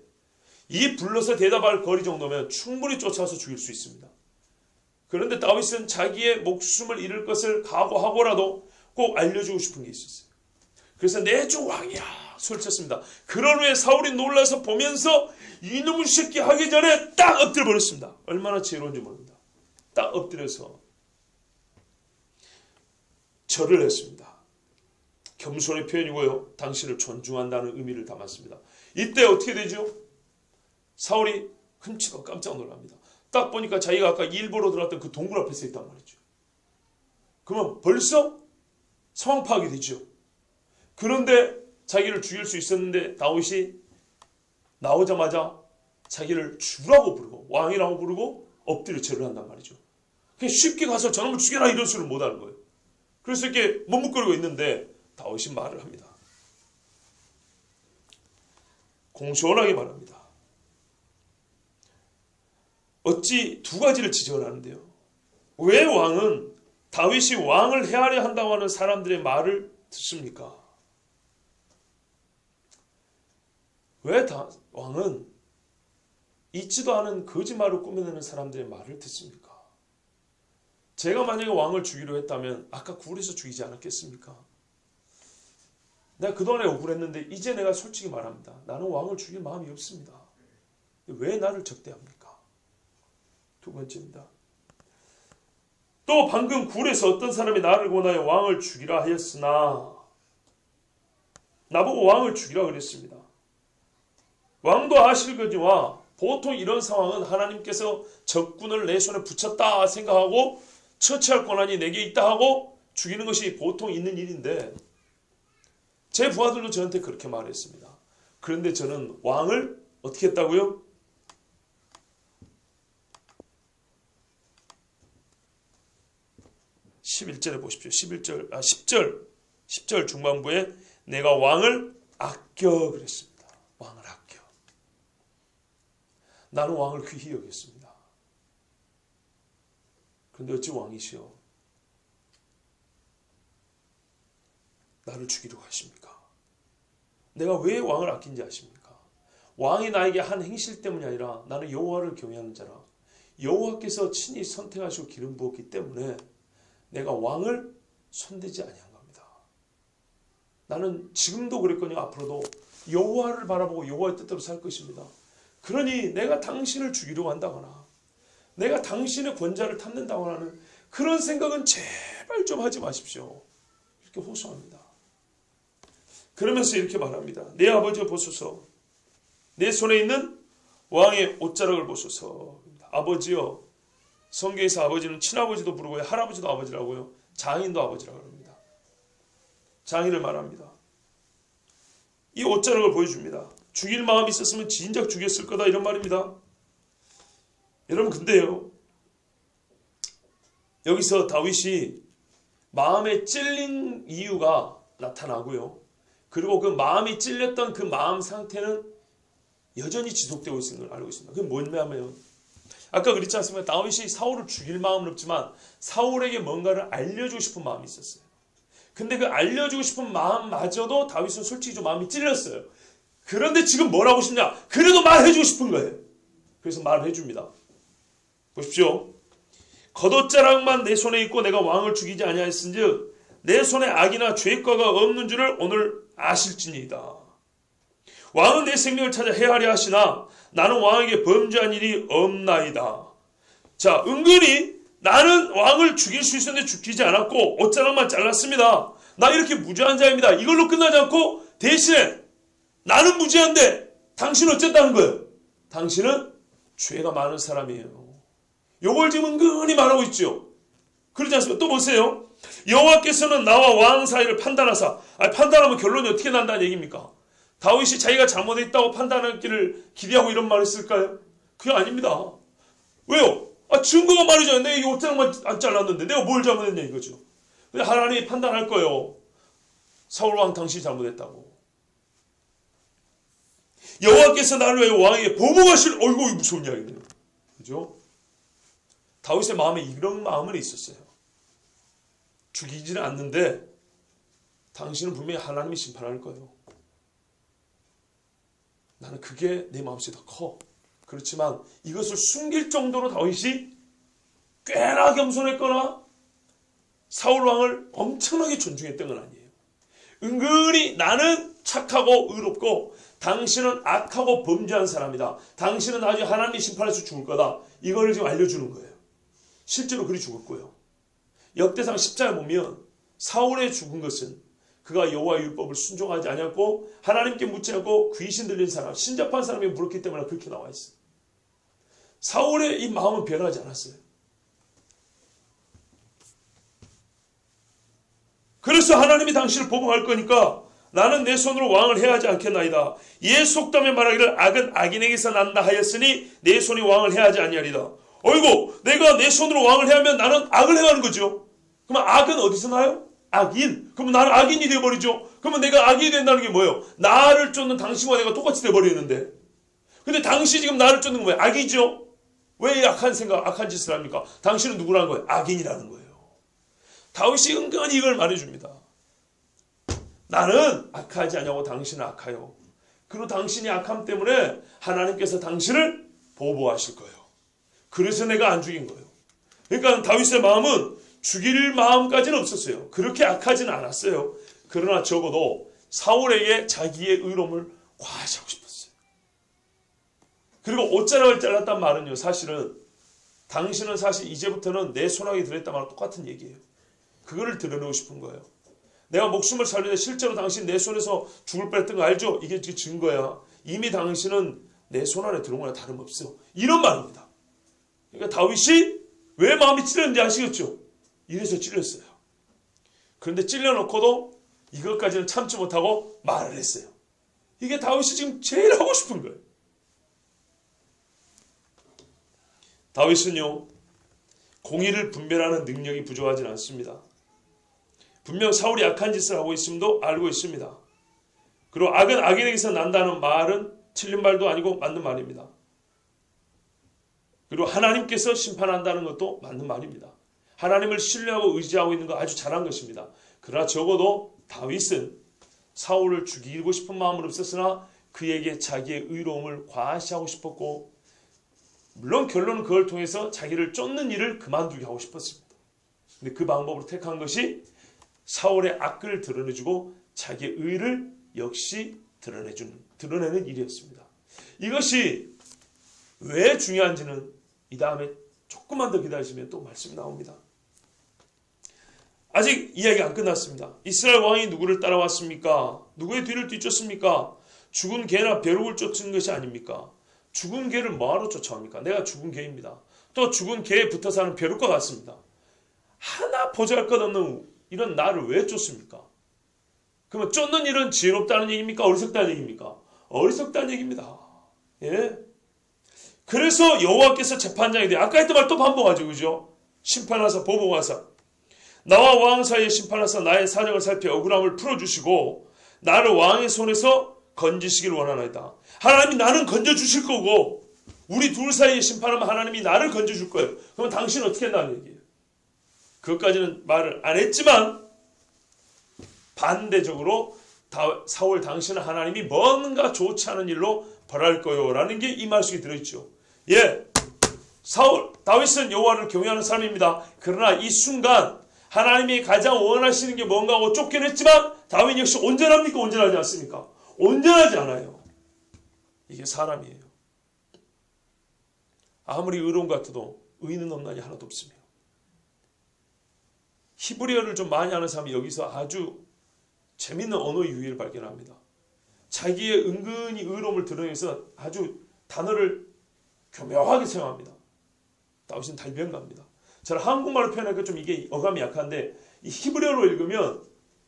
이 불러서 대답할 거리 정도면 충분히 쫓아서 죽일 수 있습니다. 그런데 다윗은 자기의 목숨을 잃을 것을 각오하고라도 꼭 알려주고 싶은 게 있었어요. 그래서 내 주 왕이야 소리쳤습니다. 그런 후에 사울이 놀라서 보면서 이놈의 새끼 하기 전에 딱 엎드려 버렸습니다. 얼마나 지혜로운지 모릅니다. 딱 엎드려서 절을 했습니다. 겸손의 표현이고요. 당신을 존중한다는 의미를 담았습니다. 이때 어떻게 되죠? 사울이 흠치고 깜짝 놀랍니다. 딱 보니까 자기가 아까 일보로 들어왔던 그 동굴 앞에 서 있단 말이죠. 그러면 벌써 상황 파악이 되죠. 그런데 자기를 죽일 수 있었는데 다윗이 나오자마자 자기를 주라고 부르고 왕이라고 부르고 엎드려 절을 한단 말이죠. 그냥 쉽게 가서 저놈을 죽여라 이런 수를 못하는 거예요. 그래서 이렇게 머뭇거리고 있는데 다윗이 말을 합니다. 공손하게 말합니다. 어찌 두 가지를 지적을 하는데요. 왜 왕은 다윗이 왕을 해하려 한다고 하는 사람들의 말을 듣습니까? 왜 왕은 있지도 않은 거짓말을 꾸며내는 사람들의 말을 듣습니까? 제가 만약에 왕을 죽이려 했다면 아까 굴에서 죽이지 않았겠습니까? 내가 그동안에 억울했는데 이제 내가 솔직히 말합니다. 나는 왕을 죽일 마음이 없습니다. 왜 나를 적대합니까? 두 번째입니다. 또 방금 굴에서 어떤 사람이 나를 권하여 왕을 죽이라 하였으나 나보고 왕을 죽이라 그랬습니다. 왕도 아실거니와 보통 이런 상황은 하나님께서 적군을 내 손에 붙였다 생각하고 처치할 권한이 내게 있다 하고 죽이는 것이 보통 있는 일인데 제 부하들도 저한테 그렇게 말했습니다. 그런데 저는 왕을 어떻게 했다고요? (11절에) 보십시오. 10절 중반부에 내가 왕을 아껴 그랬습니다. 왕을 아껴. 나는 왕을 귀히 여겼습니다. 그런데 어찌 왕이시여 나를 죽이려고 하십니까? 내가 왜 왕을 아낀지 아십니까? 왕이 나에게 한 행실 때문이 아니라 나는 여호와를 경외하는 자라 여호와께서 친히 선택하시고 기름 부었기 때문에 내가 왕을 손대지 아니한 겁니다. 나는 지금도 그랬거니와 앞으로도 여호와를 바라보고 여호와의 뜻대로 살 것입니다. 그러니 내가 당신을 죽이려고 한다거나 내가 당신의 권좌를 탐낸다거나 하는 그런 생각은 제발 좀 하지 마십시오. 이렇게 호소합니다. 그러면서 이렇게 말합니다. 내 아버지여 보소서. 내 손에 있는 왕의 옷자락을 보소서. 아버지여. 성경에서 아버지는 친아버지도 부르고요. 할아버지도 아버지라고요. 장인도 아버지라고 합니다. 장인을 말합니다. 이 옷자락을 보여줍니다. 죽일 마음이 있었으면 진작 죽였을 거다 이런 말입니다. 여러분 근데요. 여기서 다윗이 마음에 찔린 이유가 나타나고요. 그리고 그 마음이 찔렸던 그 마음 상태는 여전히 지속되고 있는 걸 알고 있습니다. 그게 뭐냐면 아까 그랬지 않습니까? 다윗이 사울을 죽일 마음은 없지만 사울에게 뭔가를 알려주고 싶은 마음이 있었어요. 근데 그 알려주고 싶은 마음마저도 다윗은 솔직히 좀 마음이 찔렸어요. 그런데 지금 뭘 하고 싶냐? 그래도 말해주고 싶은 거예요. 그래서 말을 해줍니다. 보십시오. 겉옷자락만 내 손에 있고 내가 왕을 죽이지 아니하였은즉 내 손에 악이나 죄과가 없는 줄을 오늘 아실지니이다. 왕은 내 생명을 찾아 해하려 하시나 나는 왕에게 범죄한 일이 없나이다. 자, 은근히 나는 왕을 죽일 수 있었는데 죽이지 않았고 옷자락만 잘랐습니다. 나 이렇게 무죄한 자입니다. 이걸로 끝나지 않고 대신에 나는 무죄한데 당신은 어쨌다는 거예요? 당신은 죄가 많은 사람이에요. 요걸 지금 은근히 말하고 있죠. 그러지 않습니까? 또 보세요. 여호와께서는 나와 왕 사이를 판단하사 판단하면 결론이 어떻게 난다는 얘기입니까? 다윗이 자기가 잘못했다고 판단하기를 기대하고 이런 말을 했을까요? 그게 아닙니다. 왜요? 증거가 말이죠. 내가 이 옷장만 안 잘랐는데 내가 뭘 잘못했냐 이거죠. 근데 하나님이 판단할 거예요. 사울왕 당신이 잘못했다고. 여호와께서 나를 왜 왕에게 보복하실 어이구 무서운 이야기네요. 그죠? 다윗의 마음에 이런 마음은 있었어요. 죽이지는 않는데 당신은 분명히 하나님이 심판할 거예요. 나는 그게 내 마음속에 더 커. 그렇지만 이것을 숨길 정도로 다윗이 꽤나 겸손했거나 사울왕을 엄청나게 존중했던 건 아니에요. 은근히 나는 착하고 의롭고 당신은 악하고 범죄한 사람이다. 당신은 나중에 하나님이 심판해서 죽을 거다. 이거를 지금 알려주는 거예요. 실제로 그리 죽었고요. 역대상 10장에 보면 사울의 죽은 것은 그가 여호와의 율법을 순종하지 않았고 하나님께 묻지 않고 귀신 들린 사람, 신접한 사람이 물었기 때문에 그렇게 나와 있어요. 사울의 이 마음은 변하지 않았어요. 그래서 하나님이 당신을 보복할 거니까 나는 내 손으로 왕을 해야 하지 않겠나이다. 이에 속담에 말하기를 악은 악인에게서 난다 하였으니 내 손이 왕을 해야 하지 아니하리다. 어이구, 내가 내 손으로 왕을 해야 하면 나는 악을 행하는 거죠. 그러면 악은 어디서 나요? 악인. 그러면 나는 악인이 되어버리죠. 그러면 내가 악인이 된다는 게 뭐예요? 나를 쫓는 당신과 내가 똑같이 되어버리는데. 근데 당신이 지금 나를 쫓는 건 뭐예요? 악이죠. 왜 악한 생각, 악한 짓을 합니까? 당신은 누구라는 거예요? 악인이라는 거예요. 다윗이 은근히 이걸 말해줍니다. 나는 악하지 않냐고 당신은 악하요. 그리고 당신이 악함 때문에 하나님께서 당신을 보호하실 거예요. 그래서 내가 안 죽인 거예요. 그러니까 다윗의 마음은 죽일 마음까지는 없었어요. 그렇게 악하지는 않았어요. 그러나 적어도 사울에게 자기의 의로움을 과시하고 싶었어요. 그리고 옷자락을 잘랐단 말은요, 사실은 당신은 사실 이제부터는 내 손아귀 들었단 말은 똑같은 얘기예요. 그거를 드러내고 싶은 거예요. 내가 목숨을 살리는데 실제로 당신 내 손에서 죽을 뻔했던 거 알죠? 이게 증거야. 이미 당신은 내 손 안에 들어온 거나 다름없어. 이런 말입니다. 그러니까 다윗이 왜 마음이 찔렸는지 아시겠죠? 이래서 찔렸어요. 그런데 찔려놓고도 이것까지는 참지 못하고 말을 했어요. 이게 다윗이 지금 제일 하고 싶은 거예요. 다윗은요, 공의를 분별하는 능력이 부족하지는 않습니다. 분명 사울이 악한 짓을 하고 있음도 알고 있습니다. 그리고 악은 악인에게서 난다는 말은 틀린 말도 아니고 맞는 말입니다. 그리고 하나님께서 심판한다는 것도 맞는 말입니다. 하나님을 신뢰하고 의지하고 있는 거 아주 잘한 것입니다. 그러나 적어도 다윗은 사울을 죽이고 싶은 마음은 없었으나 그에게 자기의 의로움을 과시하고 싶었고, 물론 결론은 그걸 통해서 자기를 쫓는 일을 그만두게 하고 싶었습니다. 근데 그 방법으로 택한 것이 사울의 악을 드러내주고 자기의 의를 역시 드러내는 일이었습니다. 이것이 왜 중요한지는 이 다음에 조금만 더 기다리시면 또 말씀이 나옵니다. 아직 이야기가 안 끝났습니다. 이스라엘 왕이 누구를 따라왔습니까? 누구의 뒤를 뒤쫓습니까? 죽은 개나 벼룩을 쫓은 것이 아닙니까? 죽은 개를 뭐하러 쫓아옵니까? 내가 죽은 개입니다. 또 죽은 개에 붙어 사는 벼룩과 같습니다. 하나 보잘것없는 이런 나를 왜 쫓습니까? 그러면 쫓는 일은 지혜롭다는 얘기입니까? 어리석다는 얘기입니까? 어리석다는 얘기입니다. 예? 그래서 여호와께서 재판장이 돼. 아까 했던 말 또 반복하죠. 그죠? 심판하사 보복하사 나와 왕 사이에 심판하사 나의 사정을 살펴 억울함을 풀어주시고 나를 왕의 손에서 건지시길 원하나이다. 하나님이 나는 건져주실 거고 우리 둘 사이에 심판하면 하나님이 나를 건져줄 거예요. 그러면 당신은 어떻게 한다는 얘기예요? 그것까지는 말을 안 했지만 반대적으로 사울 당신은 하나님이 뭔가 좋지 않은 일로 벌할 거요 라는 게 이 말씀이 들어있죠. 예, 다윗은 여호와를 경외하는 사람입니다. 그러나 이 순간 하나님이 가장 원하시는 게 뭔가 하고 쫓긴 했지만 다윗 역시 온전합니까? 온전하지 않습니까? 온전하지 않아요. 이게 사람이에요. 아무리 의로운 것 같아도 의는 없나니 하나도 없으며. 히브리어를 좀 많이 아는 사람이 여기서 아주 재밌는 언어 유희를 발견합니다. 자기의 은근히 의로움을 드러내서 아주 단어를 교묘하게 사용합니다. 다윗은 달변가입니다. 저는 한국말로 표현하니까 좀 이게 어감이 약한데 이 히브리어로 읽으면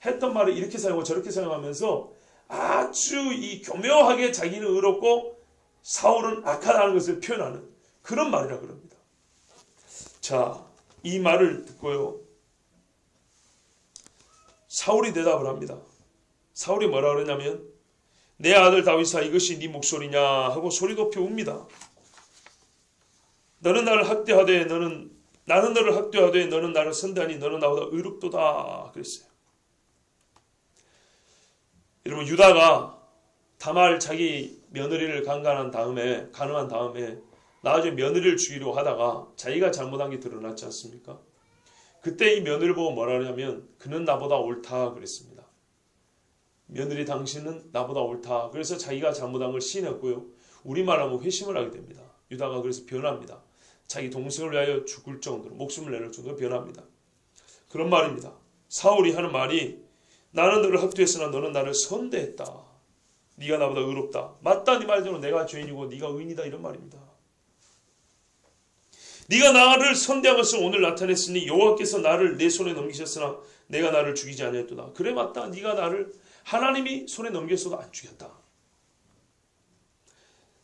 했던 말을 이렇게 사용하고 저렇게 사용하면서 아주 이 교묘하게 자기는 의롭고 사울은 악하다는 것을 표현하는 그런 말이라 그럽니다. 자, 이 말을 듣고요. 사울이 대답을 합니다. 사울이 뭐라 그러냐면 내 아들 다윗아 이것이 네 목소리냐 하고 소리 높여 웁니다. 너는 나를 학대하되 나는 너를 학대하되 너는 나를 선대하니 너는 나보다 의롭도다 그랬어요. 여러분 유다가 다말 자기 며느리를 가능한 다음에 나중에 며느리를 죽이려고 하다가 자기가 잘못한 게 드러났지 않습니까? 그때 이 며느리를 보고 뭐라 하냐면 그는 나보다 옳다 그랬습니다. 며느리 당신은 나보다 옳다. 그래서 자기가 잘못한 걸 시인했고요. 우리말하면 회심을 하게 됩니다. 유다가 그래서 변합니다. 자기 동생을 위하여 죽을 정도로 목숨을 내놓을 정도로 변합니다. 그런 말입니다. 사울이 하는 말이 나는 너를 학대했으나 너는 나를 선대했다. 네가 나보다 의롭다. 맞다 네 말대로 내가 죄인이고 네가 의인이다 이런 말입니다. 네가 나를 선대한 것을 오늘 나타냈으니 여호와께서 나를 내 손에 넘기셨으나 내가 나를 죽이지 아니했도다. 그래 맞다. 네가 나를 하나님이 손에 넘겼어도 안 죽였다.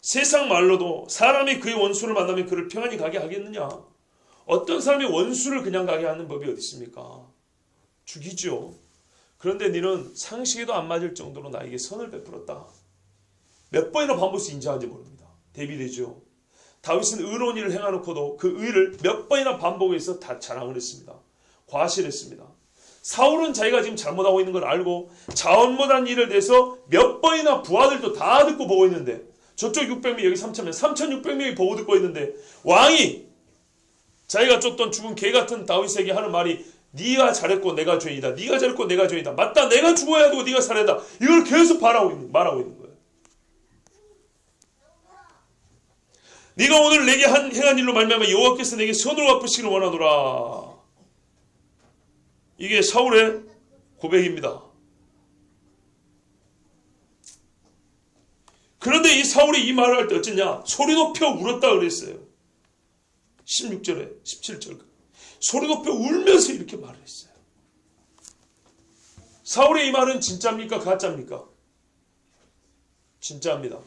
세상 말로도 사람이 그의 원수를 만나면 그를 평안히 가게 하겠느냐. 어떤 사람이 원수를 그냥 가게 하는 법이 어디 있습니까? 죽이죠. 그런데 너는 상식에도 안 맞을 정도로 나에게 선을 베풀었다. 몇 번이나 반복해서 인정하는지 모릅니다. 대비되죠. 다윗은 의로운 일을 행하놓고도 그 의를 몇 번이나 반복해서 다 자랑을 했습니다. 과실했습니다. 사울은 자기가 지금 잘못하고 있는 걸 알고 잘못한 일을 대해서 몇 번이나 부하들도 다 듣고 보고 있는데 저쪽 600명 여기 3,000명 3,600명이 보고 듣고 있는데 왕이 자기가 쫓던 죽은 개 같은 다윗에게 하는 말이 네가 잘했고 내가 죄인이다. 네가 잘했고 내가 죄인이다. 맞다. 내가 죽어야 되고 네가 살아야 된다. 이걸 계속 말하고 있는 거예요. 네가 오늘 내게 행한 일로 말미암아 여호와께서 내게 선으로 갚으시기를 원하노라. 이게 사울의 고백입니다. 그런데 이 사울이 이 말을 할 때 어쩌냐? 소리 높여 울었다 그랬어요. 16절에 17절 소리 높여 울면서 이렇게 말을 했어요. 사울의 이 말은 진짜입니까? 가짜입니까? 진짜입니다.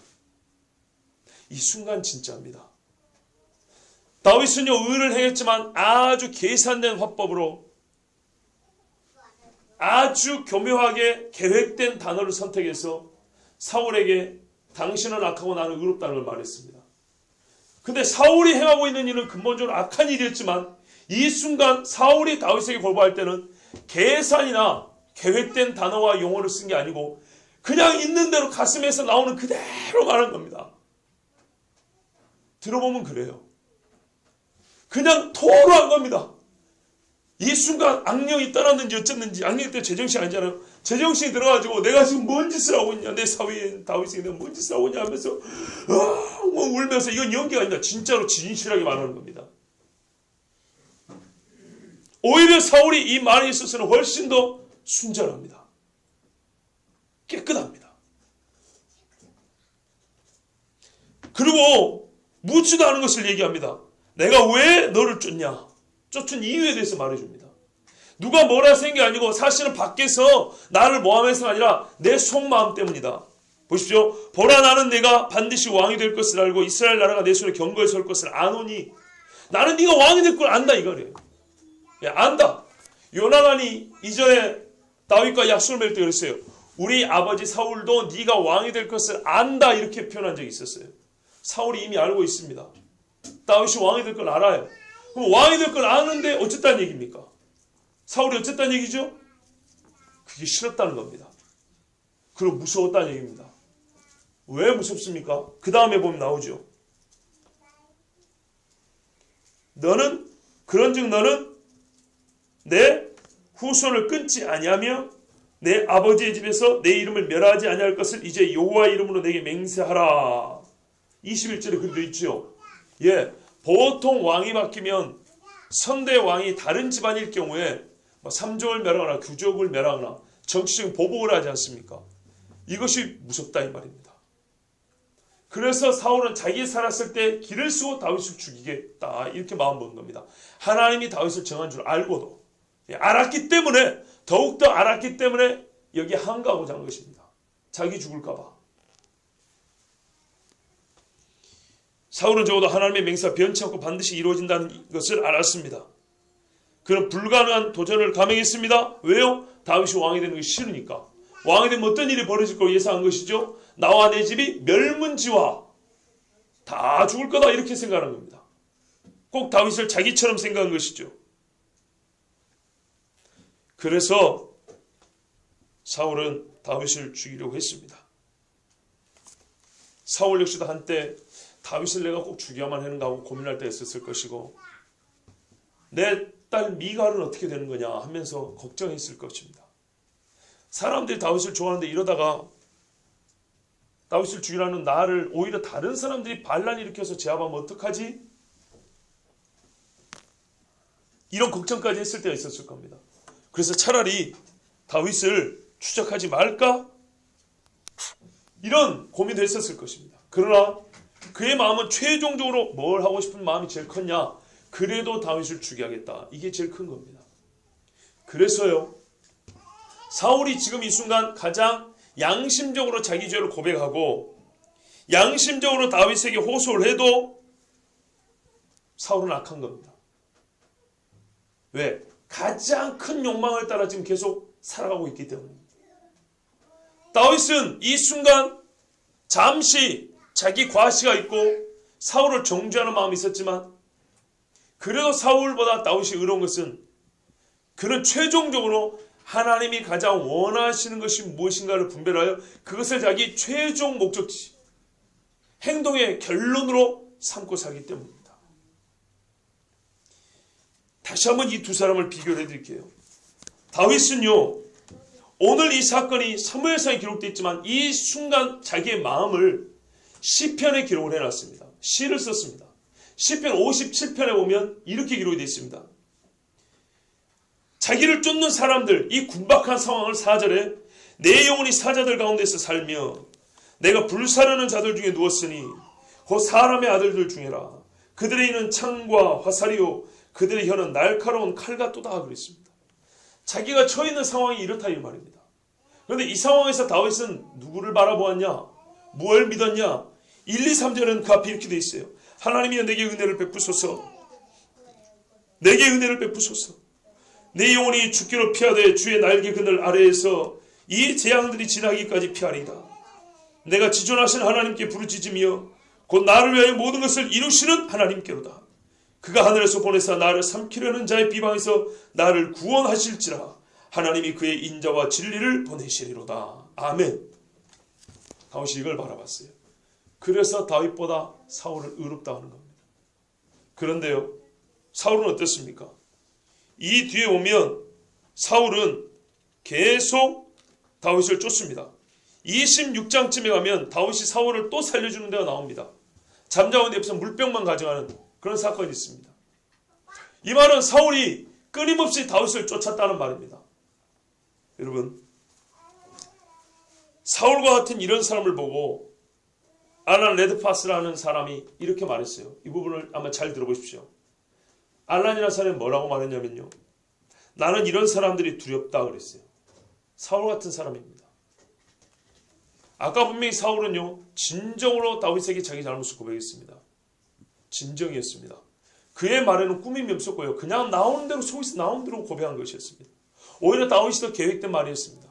이 순간 진짜입니다. 다윗은요 의를 행했지만 아주 계산된 화법으로 아주 교묘하게 계획된 단어를 선택해서 사울에게 당신은 악하고 나는 의롭다는 걸 말했습니다. 근데 사울이 행하고 있는 일은 근본적으로 악한 일이었지만 이 순간 사울이 다윗에게 보고할 때는 계산이나 계획된 단어와 용어를 쓴 게 아니고 그냥 있는 대로 가슴에서 나오는 그대로 말한 겁니다. 들어보면 그래요. 그냥 토로한 겁니다. 이 순간 악령이 떠났는지 어쨌는지 악령이 때 제정신이 아니잖아요. 제정신이 들어가지고 내가 지금 뭔 짓을 하고 있냐. 내 사위인 다윗이 내가 뭔 짓을 하고 있냐 하면서 뭐 울면서 이건 연기가 아니라 진짜로 진실하게 말하는 겁니다. 오히려 사울이 이 말에 있어서는 훨씬 더 순전합니다. 깨끗합니다. 그리고 묻지도 않은 것을 얘기합니다. 내가 왜 너를 쫓냐? 쫓은 이유에 대해서 말해줍니다. 누가 뭐라 생긴 게 아니고 사실은 밖에서 나를 모함해서가 아니라 내 속마음 때문이다. 보십시오. 보라 나는 내가 반드시 왕이 될 것을 알고 이스라엘 나라가 내 손에 견고해 설 것을 아노니 나는 네가 왕이 될 걸 안다 이거래요. 안다. 요나단이 이전에 다윗과 약속을 맺을 때 그랬어요. 우리 아버지 사울도 네가 왕이 될 것을 안다 이렇게 표현한 적이 있었어요. 사울이 이미 알고 있습니다. 다윗이 왕이 될 걸 알아요. 그럼 왕이 될 걸 아는데 어쨌다는 얘기입니까? 사울이 어쨌다는 얘기죠? 그게 싫었다는 겁니다. 그리고 무서웠다는 얘기입니다. 왜 무섭습니까? 그 다음에 보면 나오죠. 너는 그런즉 너는 내 후손을 끊지 아니하며 내 아버지의 집에서 내 이름을 멸하지 아니할 것을 이제 여호와의 이름으로 내게 맹세하라. 21절에 그렇게 있죠. 예, 보통 왕이 바뀌면 선대 왕이 다른 집안일 경우에 삼족을 멸하거나 귀족을 멸하거나 정치적인 보복을 하지 않습니까? 이것이 무섭다 이 말입니다. 그래서 사울은 자기 살았을 때 길을 쓰고 다윗을 죽이겠다 이렇게 마음 먹은 겁니다. 하나님이 다윗을 정한 줄 알고도 알았기 때문에 더욱더 알았기 때문에 여기에 항거하고자 한 것입니다. 자기 죽을까 봐. 사울은 적어도 하나님의 맹세가 변치 않고 반드시 이루어진다는 것을 알았습니다. 그는 불가능한 도전을 감행했습니다. 왜요? 다윗이 왕이 되는 것이 싫으니까. 왕이 되면 어떤 일이 벌어질 걸 예상한 것이죠. 나와 내 집이 멸문지화 다 죽을 거다 이렇게 생각하는 겁니다. 꼭 다윗을 자기처럼 생각한 것이죠. 그래서 사울은 다윗을 죽이려고 했습니다. 사울 역시도 한때 다윗을 내가 꼭 죽여야만 하는가 하고 고민할 때 있었을 것이고 내 딸 미갈은 어떻게 되는 거냐 하면서 걱정했을 것입니다. 사람들이 다윗을 좋아하는데 이러다가 다윗을 죽이라는 나를 오히려 다른 사람들이 반란 일으켜서 제압하면 어떡하지? 이런 걱정까지 했을 때가 있었을 겁니다. 그래서 차라리 다윗을 추적하지 말까? 이런 고민도 했었을 것입니다. 그러나 그의 마음은 최종적으로 뭘 하고 싶은 마음이 제일 컸냐? 그래도 다윗을 죽여야겠다. 이게 제일 큰 겁니다. 그래서요, 사울이 지금 이 순간 가장 양심적으로 자기 죄를 고백하고 양심적으로 다윗에게 호소를 해도 사울은 악한 겁니다. 왜? 가장 큰 욕망을 따라 지금 계속 살아가고 있기 때문입니다. 다윗은 이 순간 잠시 자기 과시가 있고 사울을 정죄하는 마음이 있었지만 그래도 사울보다 다윗이 의로운 것은 그는 최종적으로 하나님이 가장 원하시는 것이 무엇인가를 분별하여 그것을 자기 최종 목적지, 행동의 결론으로 삼고 살기 때문입니다. 다시 한번 이 두 사람을 비교를 해드릴게요. 다윗은요, 오늘 이 사건이 사무엘상에 기록되어 있지만 이 순간 자기의 마음을 시편에 기록을 해놨습니다. 시를 썼습니다. 시편 57편에 보면 이렇게 기록이 되어 있습니다. 자기를 쫓는 사람들, 이 군박한 상황을 4절에 내 영혼이 사자들 가운데서 살며 내가 불사르는 자들 중에 누웠으니 곧 사람의 아들들 중에라. 그들의 이는 창과 화살이요 그들의 혀는 날카로운 칼 같도다 그랬습니다. 자기가 처해 있는 상황이 이렇다 이 말입니다. 그런데 이 상황에서 다윗은 누구를 바라보았냐? 무엇을 믿었냐? 1, 2, 3절은 그 앞에 이렇게 되어 있어요. 하나님이여 내게 은혜를 베푸소서. 내게 은혜를 베푸소서. 내 영혼이 죽기로 피하되 주의 날개 그늘 아래에서 이 재앙들이 지나기까지 피하리이다. 내가 지존하신 하나님께 부르짖으며 곧 나를 위하여 모든 것을 이루시는 하나님께로다. 그가 하늘에서 보내사 나를 삼키려는 자의 비방에서 나를 구원하실지라. 하나님이 그의 인자와 진리를 보내시리로다. 아멘. 다윗이 이걸 바라봤어요. 그래서 다윗보다 사울을 의롭다 하는 겁니다. 그런데요, 사울은 어떻습니까? 이 뒤에 오면 사울은 계속 다윗을 쫓습니다. 26장쯤에 가면 다윗이 사울을 또 살려주는 데가 나옵니다. 잠자온 데 옆에서 물병만 가져가는 그런 사건이 있습니다. 이 말은 사울이 끊임없이 다윗을 쫓았다는 말입니다. 여러분, 사울과 같은 이런 사람을 보고 알란 레드파스라는 사람이 이렇게 말했어요. 이 부분을 아마 잘 들어보십시오. 알란이라는 사람이 뭐라고 말했냐면요, 나는 이런 사람들이 두렵다 그랬어요. 사울 같은 사람입니다. 아까 분명히 사울은요, 진정으로 다윗에게 자기 잘못을 고백했습니다. 진정이었습니다. 그의 말에는 꾸밈이 없었고요, 그냥 나오는 대로, 속에서 나오는 대로 고백한 것이었습니다. 오히려 다윗이 더 계획된 말이었습니다.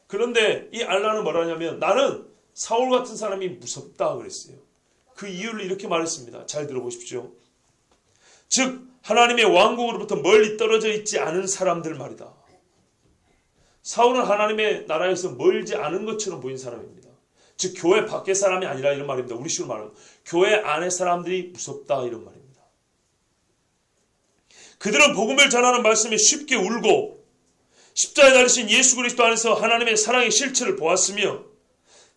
그런데 이 알란은 뭐라냐면 나는 사울 같은 사람이 무섭다 그랬어요. 그 이유를 이렇게 말했습니다. 잘 들어보십시오. 즉 하나님의 왕국으로부터 멀리 떨어져 있지 않은 사람들 말이다. 사울은 하나님의 나라에서 멀지 않은 것처럼 보인 사람입니다. 즉 교회 밖의 사람이 아니라 이런 말입니다. 우리 식으로 말하면 교회 안의 사람들이 무섭다 이런 말입니다. 그들은 복음을 전하는 말씀에 쉽게 울고 십자가에 달리신 예수 그리스도 안에서 하나님의 사랑의 실체를 보았으며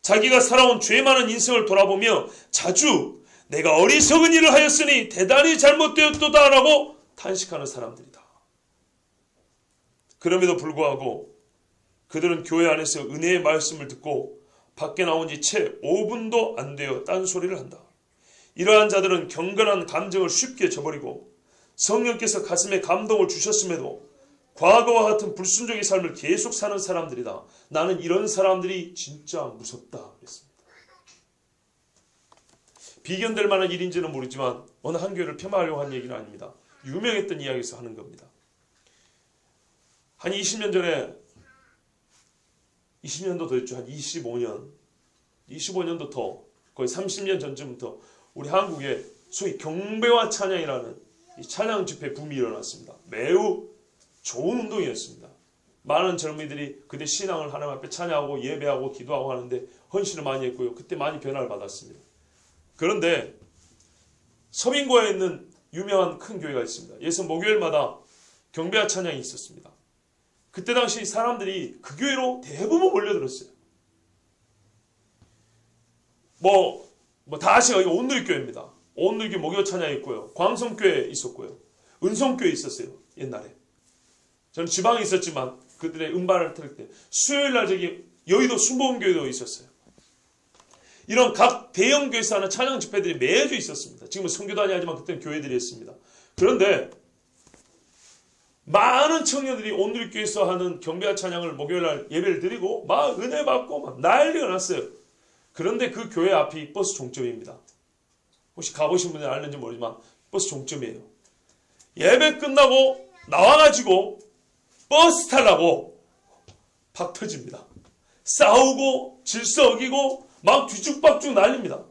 자기가 살아온 죄 많은 인생을 돌아보며 자주 내가 어리석은 일을 하였으니 대단히 잘못되었도다 라고 탄식하는 사람들이다. 그럼에도 불구하고 그들은 교회 안에서 은혜의 말씀을 듣고 밖에 나온 지 채 5분도 안 되어 딴소리를 한다. 이러한 자들은 경건한 감정을 쉽게 저버리고 성령께서 가슴에 감동을 주셨음에도 과거와 같은 불순종의 삶을 계속 사는 사람들이다. 나는 이런 사람들이 진짜 무섭다 그랬습니다. 비견될 만한 일인지는 모르지만 어느 한 교회를 폄하하려고 한 얘기는 아닙니다. 유명했던 이야기에서 하는 겁니다. 한 20년 전에 20년도 더 됐죠. 한 25년도 더 거의 30년 전쯤부터 우리 한국에 소위 경배와 찬양이라는 이 찬양 집회 붐이 일어났습니다. 매우 좋은 운동이었습니다. 많은 젊은이들이 그때 신앙을 하나님 앞에 찬양하고 예배하고 기도하고 하는데 헌신을 많이 했고요. 그때 많이 변화를 받았습니다. 그런데 서민고에 있는 유명한 큰 교회가 있습니다. 여기서 목요일마다 경배와 찬양이 있었습니다. 그때 당시 사람들이 그 교회로 대부분 몰려들었어요. 다 아시죠? 온누리교회입니다. 온누리교회 목요 찬양이 있고요. 광성교회 있었고요. 은성교회 있었어요. 옛날에. 저는 지방에 있었지만 그들의 음반을 들을 때 수요일날 저기 여의도 순복음교회도 있었어요. 이런 각 대형 교회에서 하는 찬양 집회들이 매주 있었습니다. 지금은 선교단이 하지만 그때는 교회들이 했습니다. 그런데 많은 청년들이 온누리교회에서 하는 경배와 찬양을 목요일날 예배를 드리고 막 은혜 받고 막 난리가 났어요. 그런데 그 교회 앞이 버스 종점입니다. 혹시 가보신 분들은 알는지 모르지만 버스 종점이에요. 예배 끝나고 나와가지고 버스 타려고 박 터집니다. 싸우고 질서 어기고 막 뒤죽박죽 난립니다.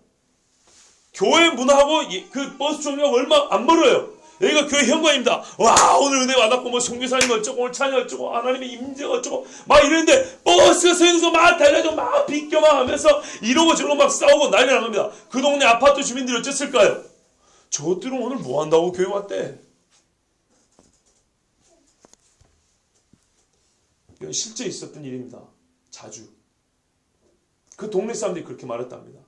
교회 문하고 그 버스 종류가 얼마 안 멀어요. 여기가 교회 현관입니다. 와, 오늘 은혜 받았고 뭐 성교사님 어쩌고 오늘 찬양 어쩌고 하나님의 임재가 어쩌고 막 이러는데 버스가 서 있는 거 막 달려가지고 막 비껴막 하면서 이러고 저러고 막 싸우고 난리 난 겁니다. 그 동네 아파트 주민들이 어쨌을까요? 저들은 오늘 뭐 한다고 교회 왔대? 이건 실제 있었던 일입니다. 자주. 그 동네 사람들이 그렇게 말했답니다.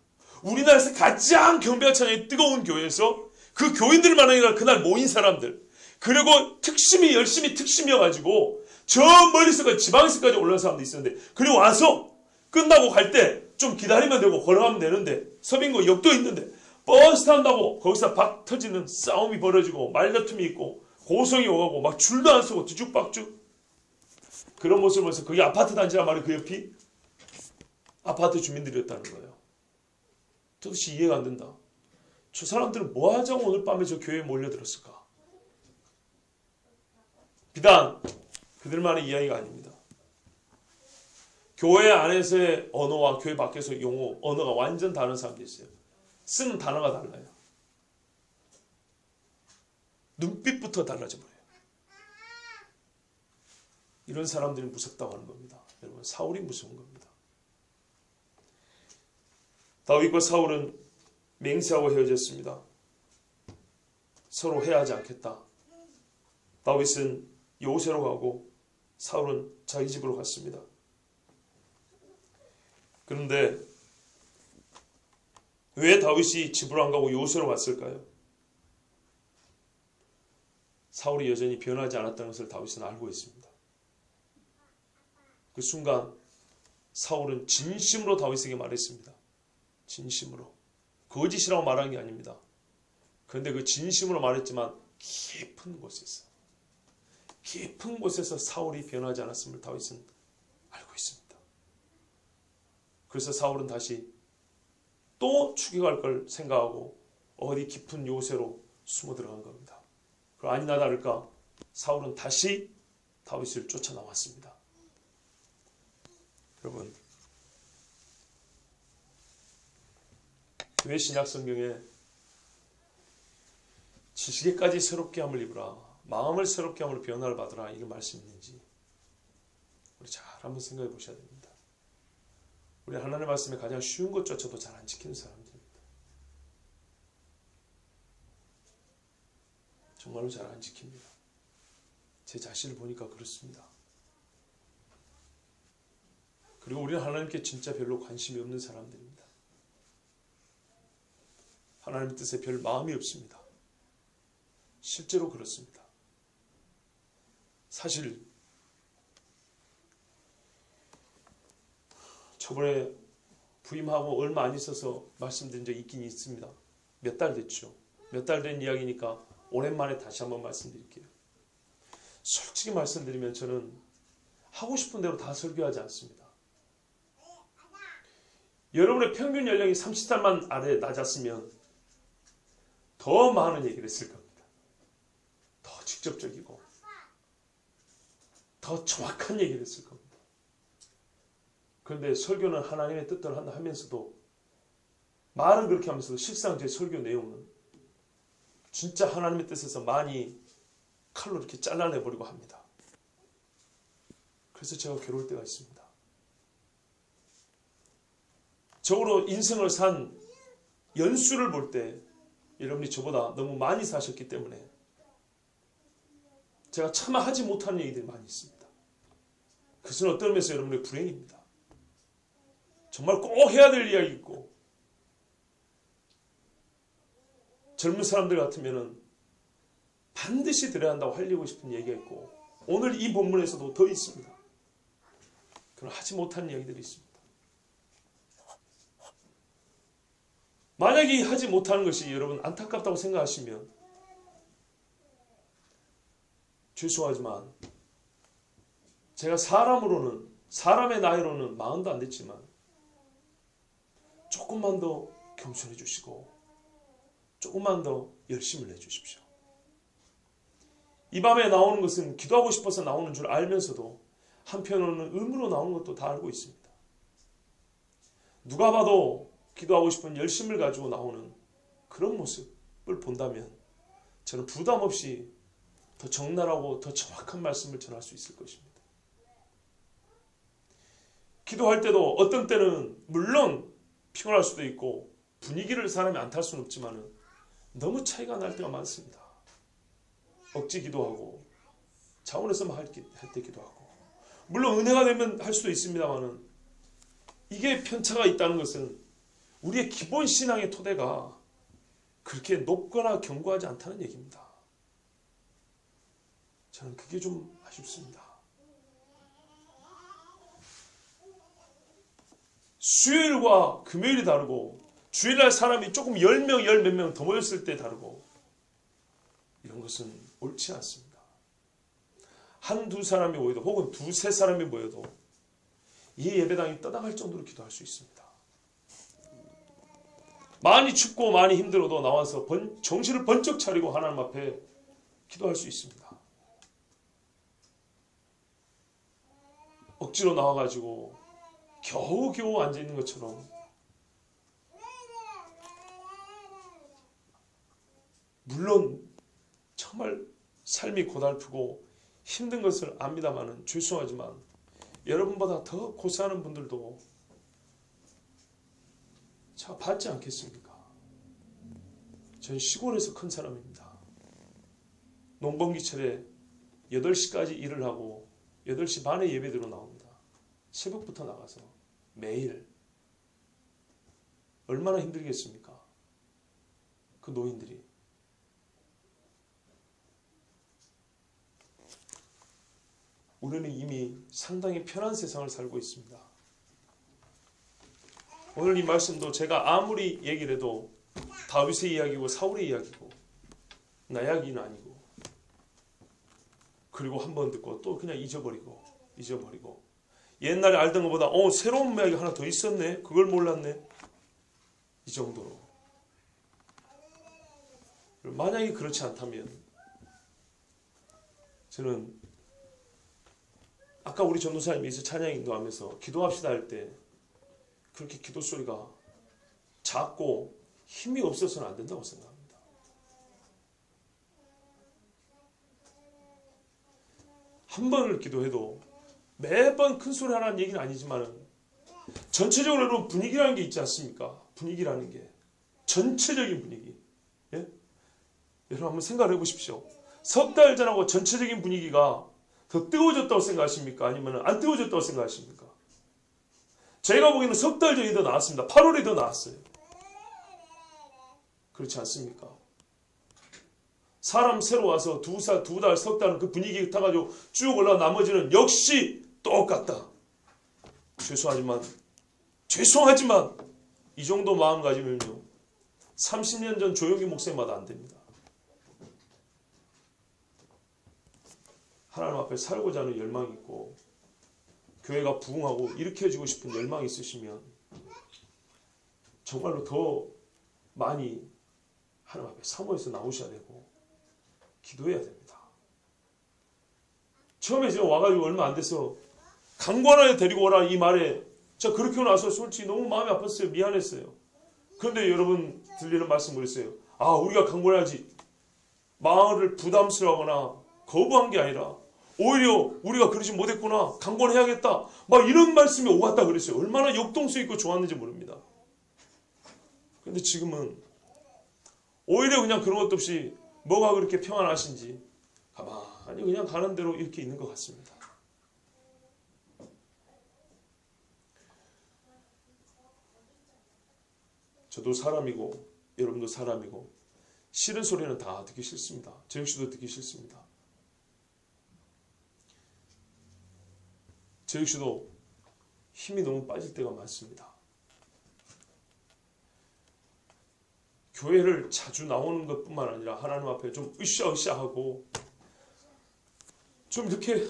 우리나라에서 가장 경배와 찬양이 뜨거운 교회에서 그 교인들만 아니라 그날 모인 사람들, 그리고 특심이 열심히 특심이어가지고 저 멀리서까지 지방에서까지 올라온 사람도 있었는데, 그리고 와서 끝나고 갈 때 좀 기다리면 되고 걸어가면 되는데, 서빙고 역도 있는데 버스 탄다고 거기서 박 터지는 싸움이 벌어지고 말다툼이 있고 고성이 오가고 막 줄도 안 서고 뒤죽박죽. 그런 모습을 보면서 그게 아파트 단지란 말이에요. 그 옆이 아파트 주민들이었다는 거예요. 도대체 이해가 안 된다. 저 사람들은 뭐 하자고 오늘 밤에 저 교회에 몰려들었을까? 비단 그들만의 이야기가 아닙니다. 교회 안에서의 언어와 교회 밖에서의 용어, 언어가 완전 다른 사람들이 있어요. 쓰는 단어가 달라요. 눈빛부터 달라져 버려요. 이런 사람들이 무섭다고 하는 겁니다. 여러분, 사울이 무서운 겁니다. 다윗과 사울은 맹세하고 헤어졌습니다. 서로 해하지 않겠다. 다윗은 요새로 가고 사울은 자기 집으로 갔습니다. 그런데 왜 다윗이 집으로 안 가고 요새로 갔을까요? 사울이 여전히 변하지 않았다는 것을 다윗은 알고 있습니다. 그 순간 사울은 진심으로 다윗에게 말했습니다. 진심으로. 거짓이라고 말한 게 아닙니다. 그런데 그 진심으로 말했지만 깊은 곳에서 사울이 변하지 않았음을 다윗은 알고 있습니다. 그래서 사울은 다시 또 추격할 걸 생각하고 어디 깊은 요새로 숨어 들어간 겁니다. 그리고 아니나 다를까 사울은 다시 다윗을 쫓아 나왔습니다. 여러분, 왜 신약 성경에 지식에까지 새롭게 함을 입으라, 마음을 새롭게 함으로 변화를 받으라 이런 말씀이 있는지 우리 잘 한번 생각해 보셔야 됩니다. 우리 하나님의 말씀에 가장 쉬운 것조차도 잘 안 지키는 사람들입니다. 정말로 잘 안 지킵니다. 제 자신을 보니까 그렇습니다. 그리고 우리는 하나님께 진짜 별로 관심이 없는 사람들입니다. 하나님의 뜻에 별 마음이 없습니다. 실제로 그렇습니다. 사실 저번에 부임하고 얼마 안 있어서 말씀드린 적이 있긴 있습니다. 몇 달 됐죠. 몇 달 된 이야기니까 오랜만에 다시 한번 말씀드릴게요. 솔직히 말씀드리면 저는 하고 싶은 대로 다 설교하지 않습니다. 여러분의 평균 연령이 30살만 아래 낮았으면 더 많은 얘기를 했을 겁니다. 더 직접적이고 더 정확한 얘기를 했을 겁니다. 그런데 설교는 하나님의 뜻대로 한다 하면서도 말은 그렇게 하면서도 실상 제 설교 내용은 진짜 하나님의 뜻에서 많이 칼로 이렇게 잘라내버리고 합니다. 그래서 제가 괴로울 때가 있습니다. 적어도 인생을 산 연수를 볼 때 여러분이 저보다 너무 많이 사셨기 때문에 제가 차마 하지 못하는 얘기들이 많이 있습니다. 그것은 어떤 면에서 여러분의 불행입니다. 정말 꼭 해야 될 이야기 있고 젊은 사람들 같으면은 반드시 드려야 한다고 하려고 싶은 얘기가 있고 오늘 이 본문에서도 더 있습니다. 그러나 하지 못한 이야기들이 있습니다. 만약에 하지 못하는 것이 여러분 안타깝다고 생각하시면 죄송하지만 제가 사람의 나이로는 40도 안 됐지만 조금만 더 겸손해 주시고 조금만 더 열심을 내주십시오. 이 밤에 나오는 것은 기도하고 싶어서 나오는 줄 알면서도 한편으로는 의무로 나오는 것도 다 알고 있습니다. 누가 봐도 기도하고 싶은 열심을 가지고 나오는 그런 모습을 본다면 저는 부담 없이 더 적나라하고 더 정확한 말씀을 전할 수 있을 것입니다. 기도할 때도 어떤 때는 물론 피곤할 수도 있고 분위기를 사람이 안 탈 수는 없지만 너무 차이가 날 때가 많습니다. 억지 기도하고 자원에서만 할 때 기도하고 물론 은혜가 되면 할 수도 있습니다만 이게 편차가 있다는 것은 우리의 기본 신앙의 토대가 그렇게 높거나 견고하지 않다는 얘기입니다. 저는 그게 좀 아쉽습니다. 수요일과 금요일이 다르고 주일날 사람이 조금 10명, 10몇 명 더 모였을 때 다르고 이런 것은 옳지 않습니다. 한두 사람이 모여도 혹은 두세 사람이 모여도 이 예배당이 떠나갈 정도로 기도할 수 있습니다. 많이 춥고 많이 힘들어도 나와서 정신을 번쩍 차리고 하나님 앞에 기도할 수 있습니다. 억지로 나와가지고 겨우겨우 앉아있는 것처럼 물론 정말 삶이 고달프고 힘든 것을 압니다마는 죄송하지만 여러분보다 더 고생하는 분들도 자 받지 않겠습니까? 전 시골에서 큰 사람입니다. 농번기철에 8시까지 일을 하고 8시 반에 예배드리러 나옵니다. 새벽부터 나가서 매일 얼마나 힘들겠습니까? 그 노인들이. 우리는 이미 상당히 편한 세상을 살고 있습니다. 오늘 이 말씀도 제가 아무리 얘기를 해도 다윗의 이야기고 사울의 이야기고 나 이야기는 아니고 그리고 한 번 듣고 또 그냥 잊어버리고 옛날에 알던 것보다 새로운 이야기 하나 더 있었네 그걸 몰랐네 이 정도로. 만약에 그렇지 않다면 저는 아까 우리 전도사님이 찬양 인도하면서 기도합시다 할 때 그렇게 기도 소리가 작고 힘이 없어서는 안 된다고 생각합니다. 한 번을 기도해도 매번 큰 소리 하라는 얘기는 아니지만 전체적으로 여러분 분위기라는 게 있지 않습니까? 분위기라는 게 전체적인 분위기. 예? 여러분 한번 생각을 해보십시오. 석 달 전하고 전체적인 분위기가 더 뜨거워졌다고 생각하십니까? 아니면 안 뜨거워졌다고 생각하십니까? 제가 보기에는 석 달 전이 더 나았습니다. 8월이 더 나았어요. 그렇지 않습니까? 사람 새로 와서 두 달, 석 달은 그 분위기 타가지고 쭉 올라가 나머지는 역시 똑같다. 죄송하지만 이 정도 마음가짐을요 30년 전 조용기 목사님마다 안 됩니다. 하나님 앞에 살고자 하는 열망이 있고 교회가 부흥하고 일으켜지고 싶은 열망이 있으시면 정말로 더 많이 하나님 앞에 사모해서 나오셔야 되고 기도해야 됩니다. 처음에 제가 와가지고 얼마 안 돼서 강권하에 데리고 오라 이 말에 제가 그렇게 나서 솔직히 너무 마음이 아팠어요. 미안했어요. 그런데 여러분 들리는 말씀 뭐였어요? 우리가 강권해야지. 마을을 부담스러워하거나 거부한 게 아니라 오히려 우리가 그러지 못했구나. 강권해야겠다. 막 이런 말씀이 오갔다 그랬어요. 얼마나 역동성 있고 좋았는지 모릅니다. 그런데 지금은 오히려 그냥 그런 것도 없이 뭐가 그렇게 평안하신지 가만히 그냥 가는 대로 이렇게 있는 것 같습니다. 저도 사람이고 여러분도 사람이고 싫은 소리는 다 듣기 싫습니다. 저 역시도 듣기 싫습니다. 저 역시도 힘이 너무 빠질 때가 많습니다. 교회를 자주 나오는 것뿐만 아니라 하나님 앞에 좀 으쌰으쌰하고 좀 이렇게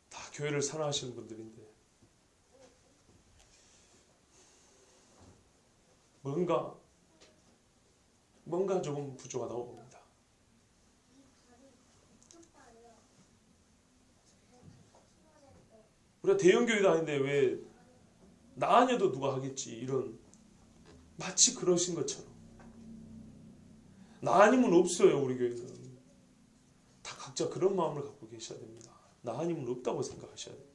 다 교회를 사랑하시는 분들인데 뭔가 조금 부족하다고 봅니다. 우리가 대형교회도 아닌데 왜 나 아니어도 누가 하겠지 이런 마치 그러신 것처럼 나 아니면 없어요. 우리 교회는 다 각자 그런 마음을 갖고 계셔야 됩니다. 나 아니면 없다고 생각하셔야 됩니다.